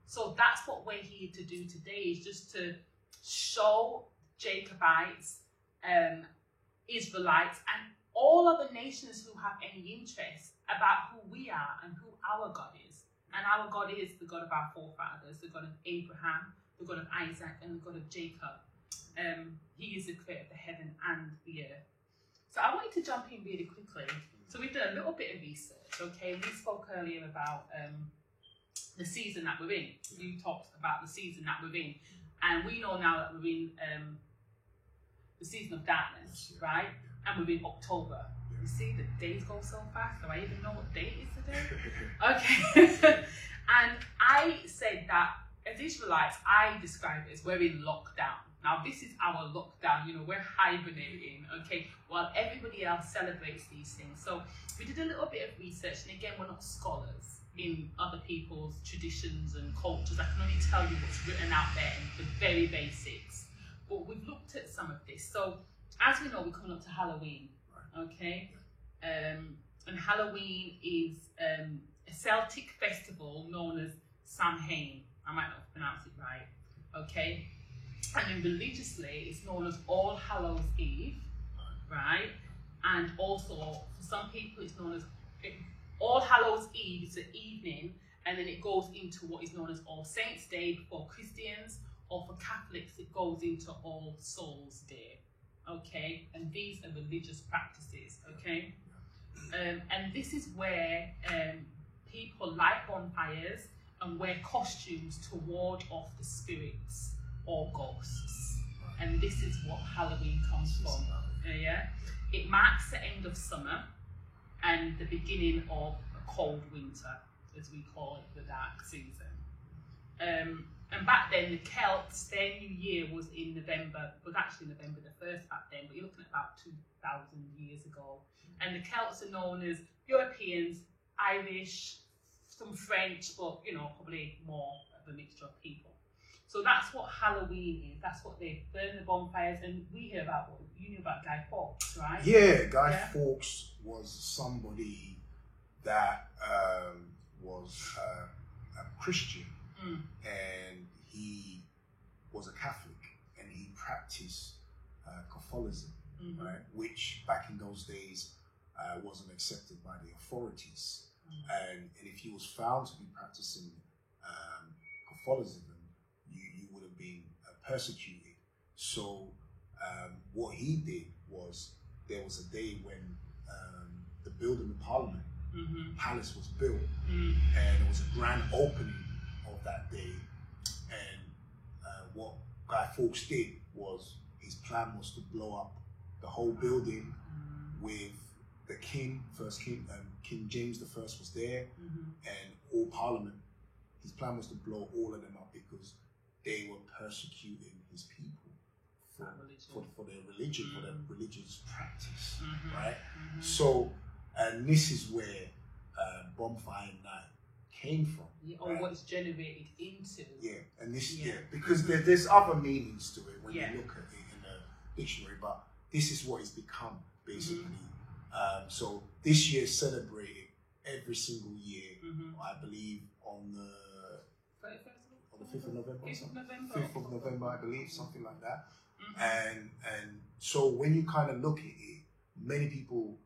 So that's what we're here to do today, is just to show Jacobites, Israelites, and all other nations who have any interest about who we are and who our God is. And our God is the God of our forefathers, the God of Abraham, the God of Isaac, and the God of Jacob. He is the creator of the heaven and the earth. So I wanted to jump in really quickly. So we've done a little bit of research, okay? We spoke earlier about the season that we're in. You talked about the season that we're in. And we know now that we're in the season of darkness, right? And we're in October. You see, the days go so fast. Do I even know what date is today? Okay. And I said that as Israelites, I describe it as we're in lockdown. Now, this is our lockdown, we're hibernating, okay, while everybody else celebrates these things. So we did a little bit of research, and again, we're not scholars in other people's traditions and cultures. I can only tell you what's written out there and the very basics. But we've looked at some of this. So as we know, we're coming up to Halloween, okay? And Halloween is a Celtic festival known as Samhain. I might not pronounce it right, okay? And then religiously, it's known as All Hallows Eve, right? And also, for some people, it's known as All Hallows Eve is the evening, and then it goes into what is known as All Saints Day for Christians, or for Catholics, it goes into All Souls Day, okay? And these are religious practices, okay? And this is where people light bonfires and wear costumes to ward off the spirits or ghosts. And this is what Halloween comes from. Yeah? It marks the end of summer and the beginning of a cold winter, as we call it, the dark season. And back then, the Celts, their new year was in November, was actually November the 1st back then, but you're looking at about 2,000 years ago. And the Celts are known as Europeans, Irish, some French, but probably more of a mixture of people. So that's what Halloween is. That's what they burn the bonfires, and we hear about what you knew about Guy Fawkes, right? Yeah, Guy Fawkes was somebody that was a Christian, and he was a Catholic, and he practiced Catholicism, right? Which back in those days wasn't accepted by the authorities. And if he was found to be practicing Catholicism, you would have been persecuted. So what he did was, there was a day when the building of Parliament, Palace, was built, and there was a grand opening of that day. And what Guy Fawkes did was, his plan was to blow up the whole building with the king, King James I was there, and all Parliament. His plan was to blow all of them up because they were persecuting his people for their religion, for their religious practice, right? So, and this is where Bonfire Night came from. Yeah, or what it's generated into. Yeah, and this, because there's other meanings to it when you look at it in the dictionary, but this is what it's become, basically. So this year is celebrated every single year, I believe, on the 5th of November. 5th of November, I believe, something like that. And so when you kind of look at it, many people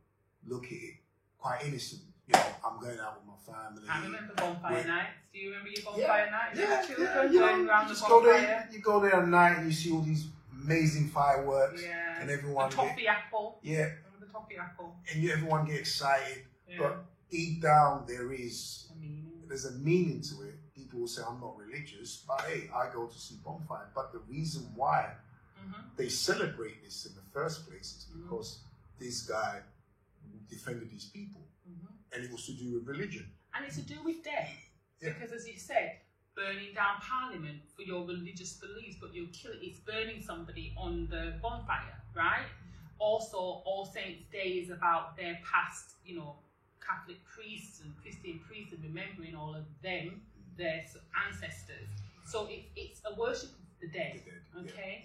look at it quite innocent. I'm going out with my family. I remember bonfire nights. Do you remember your bonfire nights? Yeah, going around the bonfire. You go there at night and you see all these amazing fireworks, and everyone. The toffee apple. Yeah. Remember the toffee apple? And everyone get excited, but deep down there's a meaning to it. People will say, I'm not religious, but hey, I go to see bonfire. But the reason why they celebrate this in the first place is because this guy defended his people, and it was to do with religion. And it's to do with death, because as you said, burning down Parliament for your religious beliefs, but it's burning somebody on the bonfire, right? Also, All Saints Day is about their past, Catholic priests and Christian priests, and remembering all of them, their ancestors. So it's a worship of the dead, okay?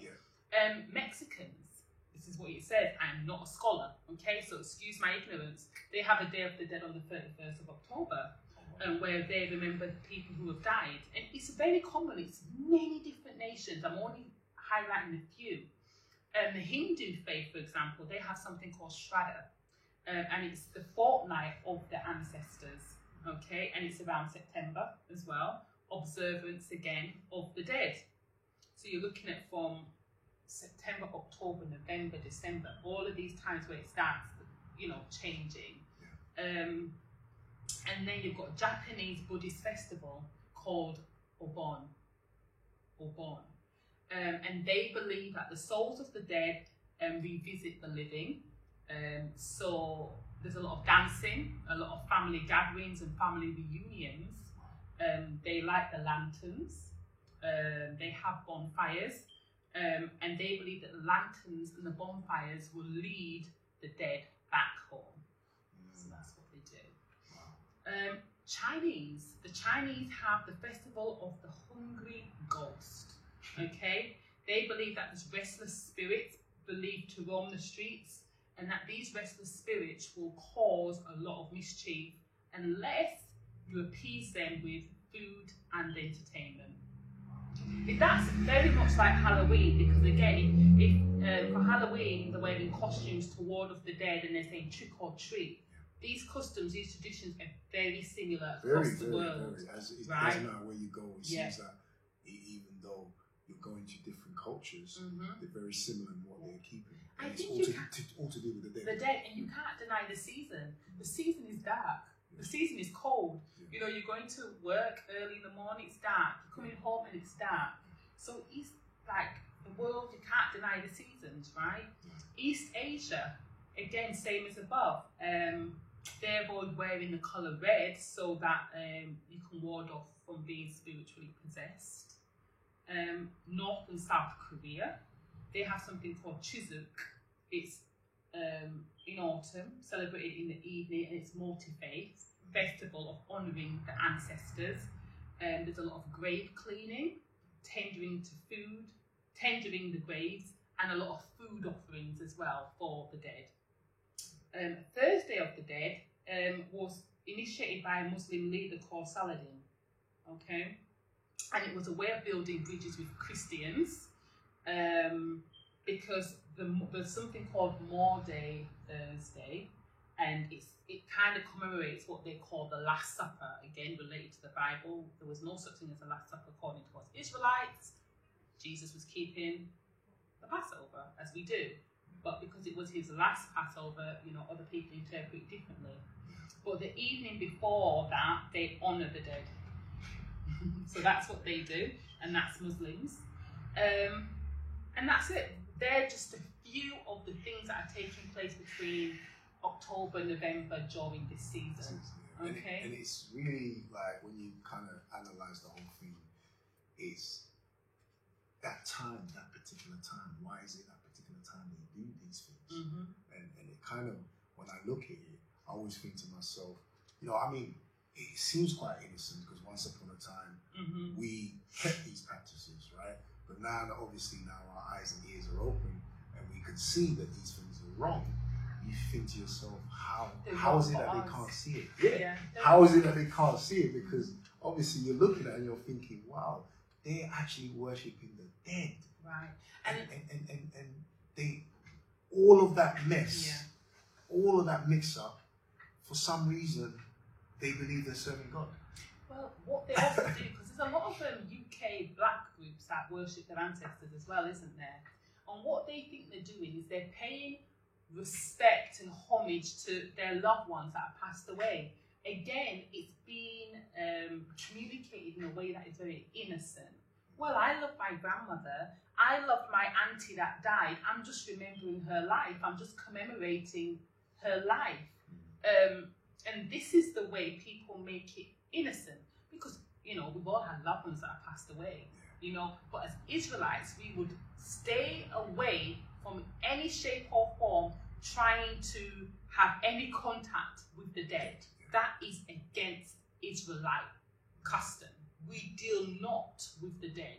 Mexicans, this is what it says. I'm not a scholar, okay? So excuse my ignorance. They have a Day of the Dead on the 31st of October, where they remember people who have died. And it's very common. It's many different nations. I'm only highlighting a few. The Hindu faith, for example, they have something called Shraddha. And it's the fortnight of the ancestors, okay? And it's around September as well. Observance, again, of the dead. So you're looking at from September, October, November, December, all of these times where it starts, changing. And then you've got a Japanese Buddhist festival called Obon. And they believe that the souls of the dead revisit the living, So there's a lot of dancing, a lot of family gatherings and family reunions. They light the lanterns. They have bonfires. And they believe that the lanterns and the bonfires will lead the dead back home. So that's what they do. The Chinese have the festival of the hungry ghost. Okay, they believe that this restless spirit believed to roam the streets, and that these restless spirits will cause a lot of mischief unless you appease them with food and entertainment. That's very much like Halloween, because again, if for Halloween they're wearing costumes to ward off the dead and they're saying trick or treat. These customs, these traditions are very similar across the world. As it right? doesn't matter where you go, it seems that even though you're going to different cultures, they're very similar in what they're keeping. And I think all to do with the dead. The dead, and you can't deny the season. The season is dark. The season is cold. You know, you're going to work early in the morning, it's dark. You're coming home and it's dark. So it's like the world, you can't deny the seasons, right? East Asia, again, same as above. They avoid wearing the colour red so that you can ward off from being spiritually possessed. North and South Korea, they have something called Chuseok. It's in autumn, celebrated in the evening, and it's multi-faith festival of honouring the ancestors. There's a lot of grave cleaning, tendering the graves, and a lot of food offerings as well for the dead. Thursday of the Dead was initiated by a Muslim leader called Saladin, okay? And it was a way of building bridges with Christians, because there's something called Maundy Thursday, and it kind of commemorates what they call the Last Supper, again related to the Bible. There was no such thing as the Last Supper according to us Israelites. Jesus was keeping the Passover, as we do. But because it was his last Passover, you know, other people interpret it differently. But the evening before that, they honour the dead. So that's what they do, and that's Muslims. And that's it. They're just a few of the things that are taking place between October and November during this season. Okay? And it's really like, when you kind of analyse the whole thing, it's that time, that particular time. Why is it that particular time they do these things? And it kind of, when I look at it, I always think to myself, you know, I mean, it seems quite innocent because once upon a time we kept these practices, right? But now, obviously, now our eyes and ears are open and we can see that these things are wrong. You think to yourself, how is it that they can't see it? Yeah. How is it that they can't see it? Because obviously you're looking at it and you're thinking, wow, they're actually worshipping the dead. Right. And they, all of that mess, all of that mix up, for some reason, they believe they're serving God. Well, what they also do, because there's a lot of UK black groups that worship their ancestors as well, isn't there? And what they think they're doing is they're paying respect and homage to their loved ones that have passed away. Again, it's being communicated in a way that is very innocent. Well, I love my grandmother. I love my auntie that died. I'm just remembering her life. I'm just commemorating her life. And this is the way people make it innocent, because, you know, we've all had loved ones that have passed away, you know, but as Israelites, we would stay away from any shape or form trying to have any contact with the dead. That is against Israelite custom. We deal not with the dead.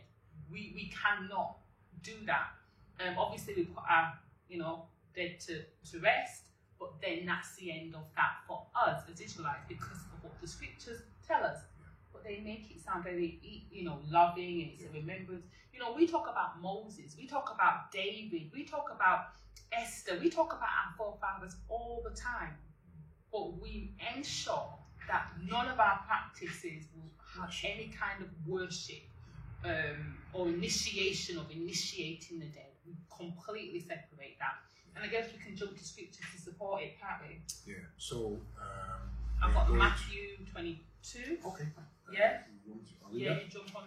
We cannot do that. Obviously, we put our, you know, dead to rest, but then that's the end of that for us as Israelites, because of what the scriptures tell us. But they make it sound very, you know, loving, and it's a remembrance. You know, we talk about Moses, we talk about David, we talk about Esther, we talk about our forefathers all the time, but we ensure that none of our practices will have any kind of worship or initiation of initiating the dead. We completely separate that. And I guess we can jump to scripture to support it, can't we? Yeah. So I've got Matthew 22. Okay. Yeah. You jump on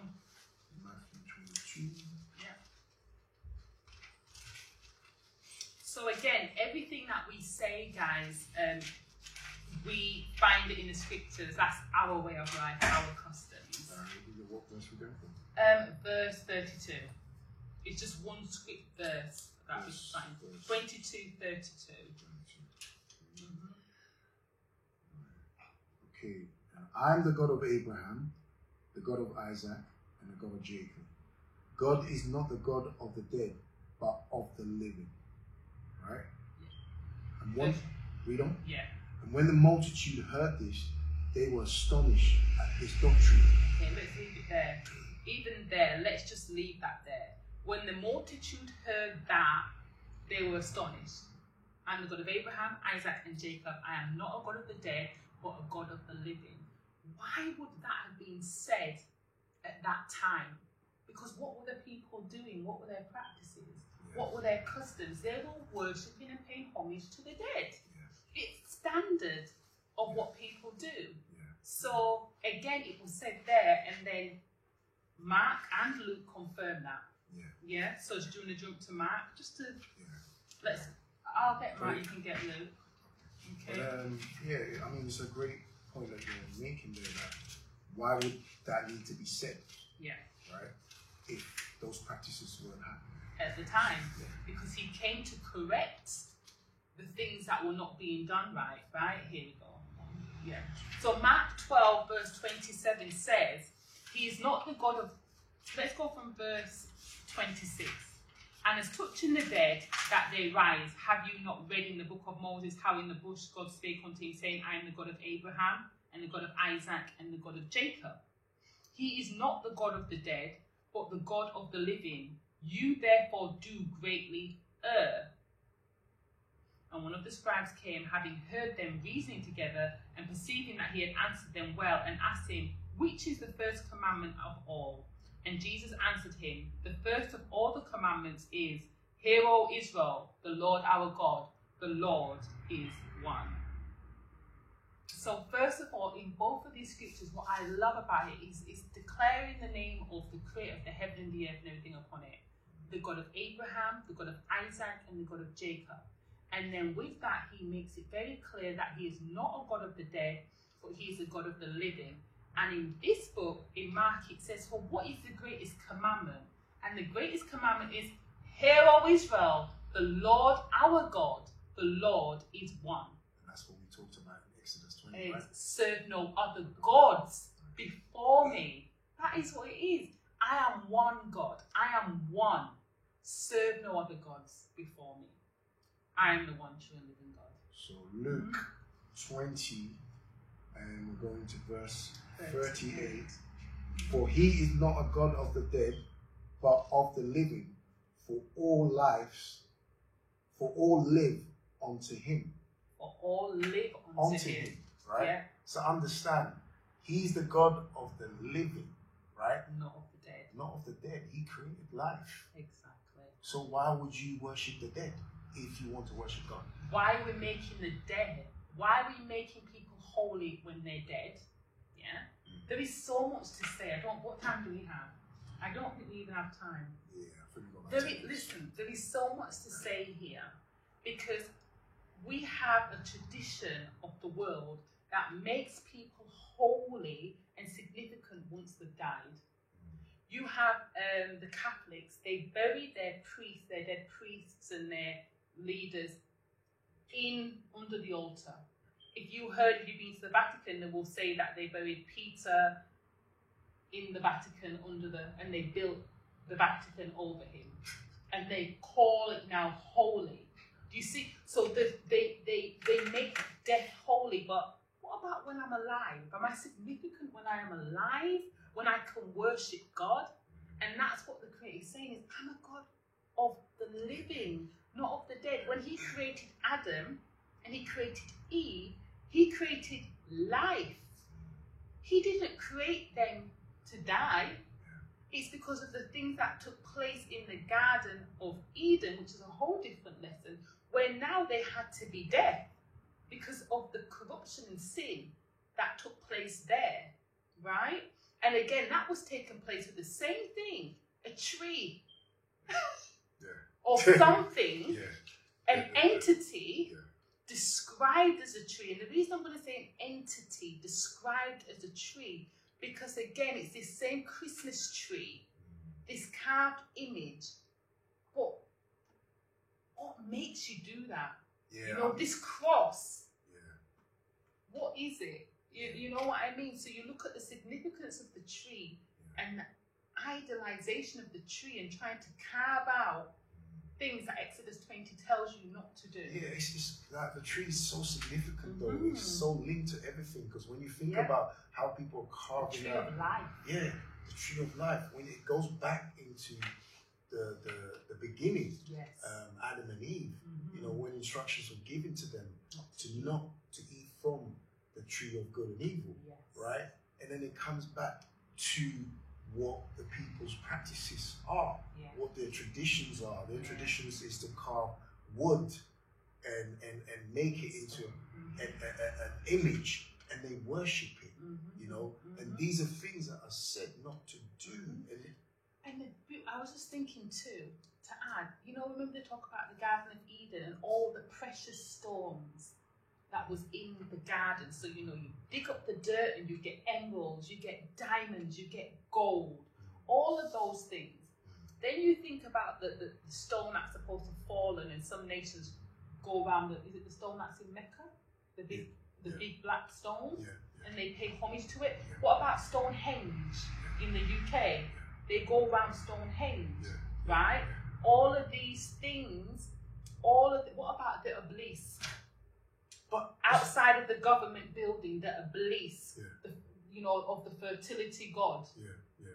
Matthew 22. Yeah. So So again, everything that we say, guys, we find it in the scriptures. That's our way of life, our customs. What verse we going from? Verse 32. It's just one script verse that we find. 22:32. Okay. I'm the God of Abraham, the God of Isaac, and the God of Jacob. God is not the God of the dead, but of the living. Right? Yeah. And when, read on? Yeah. And when the multitude heard this, they were astonished at this doctrine. Okay, let's leave it there. Even there, let's just leave that there. When the multitude heard that, they were astonished. I'm the God of Abraham, Isaac, and Jacob. I am not a God of the dead, but a God of the living. Why would that have been said at that time? Because what were the people doing? What were their practices? What were their customs? They were worshipping and paying homage to the dead. It's standard of what people do. So again, it was said there, and then Mark and Luke confirm that. Yeah. So do you want to jump to Mark? Just to I'll get Mark. You can get Luke. Okay. I mean, it's a great point that you're making there. That why would that need to be said? Yeah. Right. If those practices weren't happening at the time, because he came to correct the things that were not being done right. Right. Here we go. Yeah. So Mark 12 verse 27 says, he is not the God of, let's go from verse 26. And as touching the dead, that they rise, have you not read in the book of Moses how in the bush God spake unto him, saying, I am the God of Abraham, and the God of Isaac, and the God of Jacob. He is not the God of the dead, but the God of the living. You therefore do greatly err. And one of the scribes came, having heard them reasoning together, and perceiving that he had answered them well, and asked him, which is the first commandment of all? And Jesus answered him, the first of all the commandments is, Hear, O Israel, the Lord our God, the Lord is one. So first of all, in both of these scriptures, what I love about it is declaring the name of the creator of the heaven and the earth and everything upon it. The God of Abraham, the God of Isaac, and the God of Jacob. And then with that, he makes it very clear that he is not a God of the dead, but he is a God of the living. And in this book, in Mark, it says, well, what is the greatest commandment? And the greatest commandment is, Hear, O Israel, the Lord our God, the Lord is one. And that's what we talked about in Exodus 20, right? Serve no other gods before me. That is what it is. I am one God. I am one. Serve no other gods before me. I am the one true and living God. So Luke 20, and we're going to verse 38. For he is not a God of the dead, but of the living. For all live unto him. For all live unto him. Right? Yeah. So understand, he's the God of the living, right? Not of the dead. Not of the dead. He created life. Exactly. So why would you worship the dead if you want to worship God? Why are we making the dead? Why are we making people holy when they're dead? Yeah. There is so much to say. What time do we have? I don't think we even have time. Yeah, I think we've got about 10 minutes. Listen, there is so much to say here, because we have a tradition of the world that makes people holy and significant once they've died. You have the Catholics, they bury their priests, their dead priests and their leaders under the altar. If you've been to the Vatican, they will say that they buried Peter in the Vatican and they built the Vatican over him. And they call it now holy. Do you see? So they make death holy, but what about when I'm alive? Am I significant when I am alive? When I can worship God? And that's what the Creator is saying, is I'm a God of the living, not of the dead. When he created Adam and he created Eve, he created life. He didn't create them to die. It's because of the things that took place in the Garden of Eden, which is a whole different lesson, where now they had to be dead because of the corruption and sin that took place there, right? And again, that was taking place with the same thing, a tree or something. An entity described as a tree. And the reason I'm going to say an entity described as a tree, because again, it's this same Christmas tree, this carved image. But what makes you do that? Yeah. You know, this cross. Yeah. What is it? You know what I mean? So you look at the significance of the tree and the idolization of the tree and trying to carve out things that Exodus 20 tells you not to do. Yeah, it's like the tree is so significant though. It's so linked to everything, because when you think about how people are carving the tree out, of life. Yeah, the tree of life, when it goes back into the beginning, Adam and Eve, you know, when instructions were given to them not to eat from the tree of good and evil, right? And then it comes back to what the people's practices are, what their traditions are. Their traditions is to carve wood and make it into an image, and they worship it, you know. And these are things that are said not to do. And I was just thinking too, to add, you know, remember they talk about the Garden of Eden and all the precious stones that was in the garden. So, you know, you dig up the dirt and you get emeralds, you get diamonds, you get gold, all of those things. Then you think about the stone that's supposed to fall, and some nations go around, is it the stone that's in Mecca? The big black stone? And they pay homage to it. What about Stonehenge in the UK? They go around Stonehenge, right? All of these things, what about the obelisk? But outside of the government building, the obelisk, you know, of the fertility god.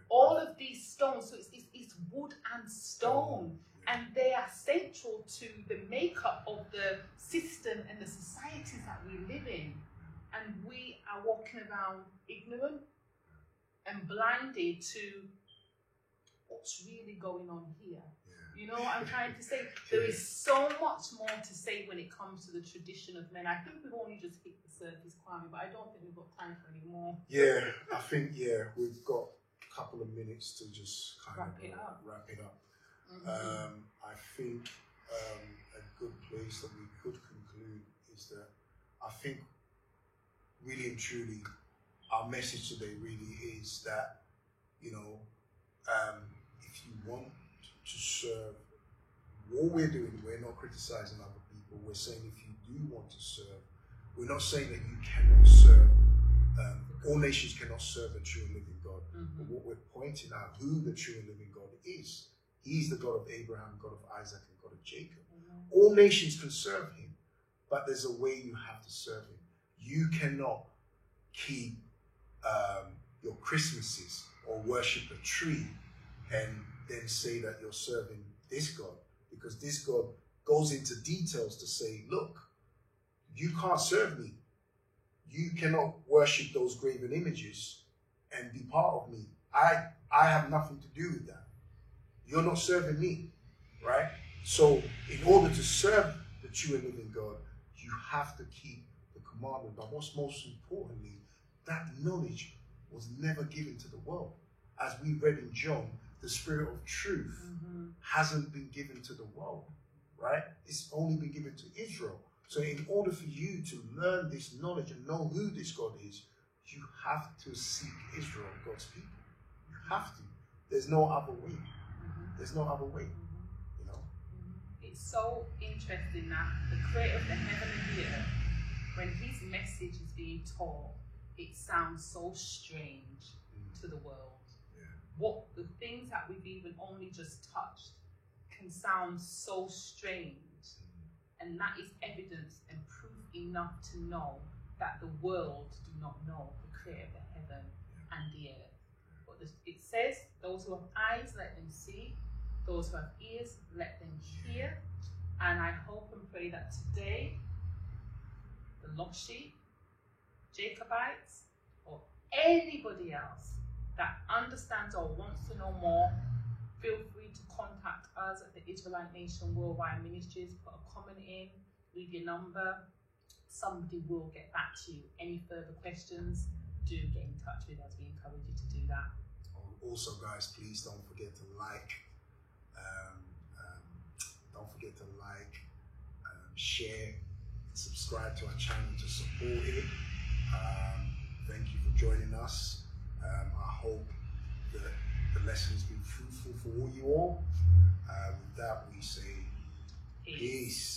All of these stones, so it's wood and stone, and they are central to the makeup of the system and the societies that we live in. And we are walking around ignorant and blinded to what's really going on here. You know what I'm trying to say? There is so much more to say when it comes to the tradition of men. I think we've only just hit the surface, Kwame, but I don't think we've got time for any more. Yeah, I think, we've got a couple of minutes to just kind of wrap it up. I think a good place that we could conclude is that I think really and truly our message today really is that, you know, if you want to serve, what we're doing, we're not criticizing other people. We're saying if you do want to serve, we're not saying that you cannot serve, all nations cannot serve the true and living God. But what we're pointing out, who the true and living God is. He's the God of Abraham, God of Isaac, and God of Jacob. All nations can serve him, but there's a way you have to serve him. You cannot keep your Christmases or worship a tree and then say that you're serving this God, because this God goes into details to say, look, you can't serve me. You cannot worship those graven images and be part of me. I have nothing to do with that. You're not serving me, right? So in order to serve the true and living God, you have to keep the commandment. But what's most importantly, that knowledge was never given to the world. As we read in John, the spirit of truth hasn't been given to the world, right? It's only been given to Israel. So in order for you to learn this knowledge and know who this God is, you have to seek Israel, God's people. You have to. There's no other way. There's no other way, you know? It's so interesting that the creator of the heaven and the earth, when his message is being taught, it sounds so strange to the world. What the things that we've even only just touched can sound so strange, and that is evidence and proof enough to know that the world do not know the creator of the heaven and the earth. But it says, those who have eyes, let them see. Those who have ears, let them hear. And I hope and pray that today, the lost sheep, Jacobites, or anybody else that understands or wants to know more, feel free to contact us at the Israelite Nation Worldwide Ministries. Put a comment in, leave your number. Somebody will get back to you. Any further questions, do get in touch with us. We encourage you to do that. Also, guys, please don't forget to like. share, subscribe to our channel to support it. Thank you for joining us. I hope that the lesson has been fruitful for all you all. With that, we say peace.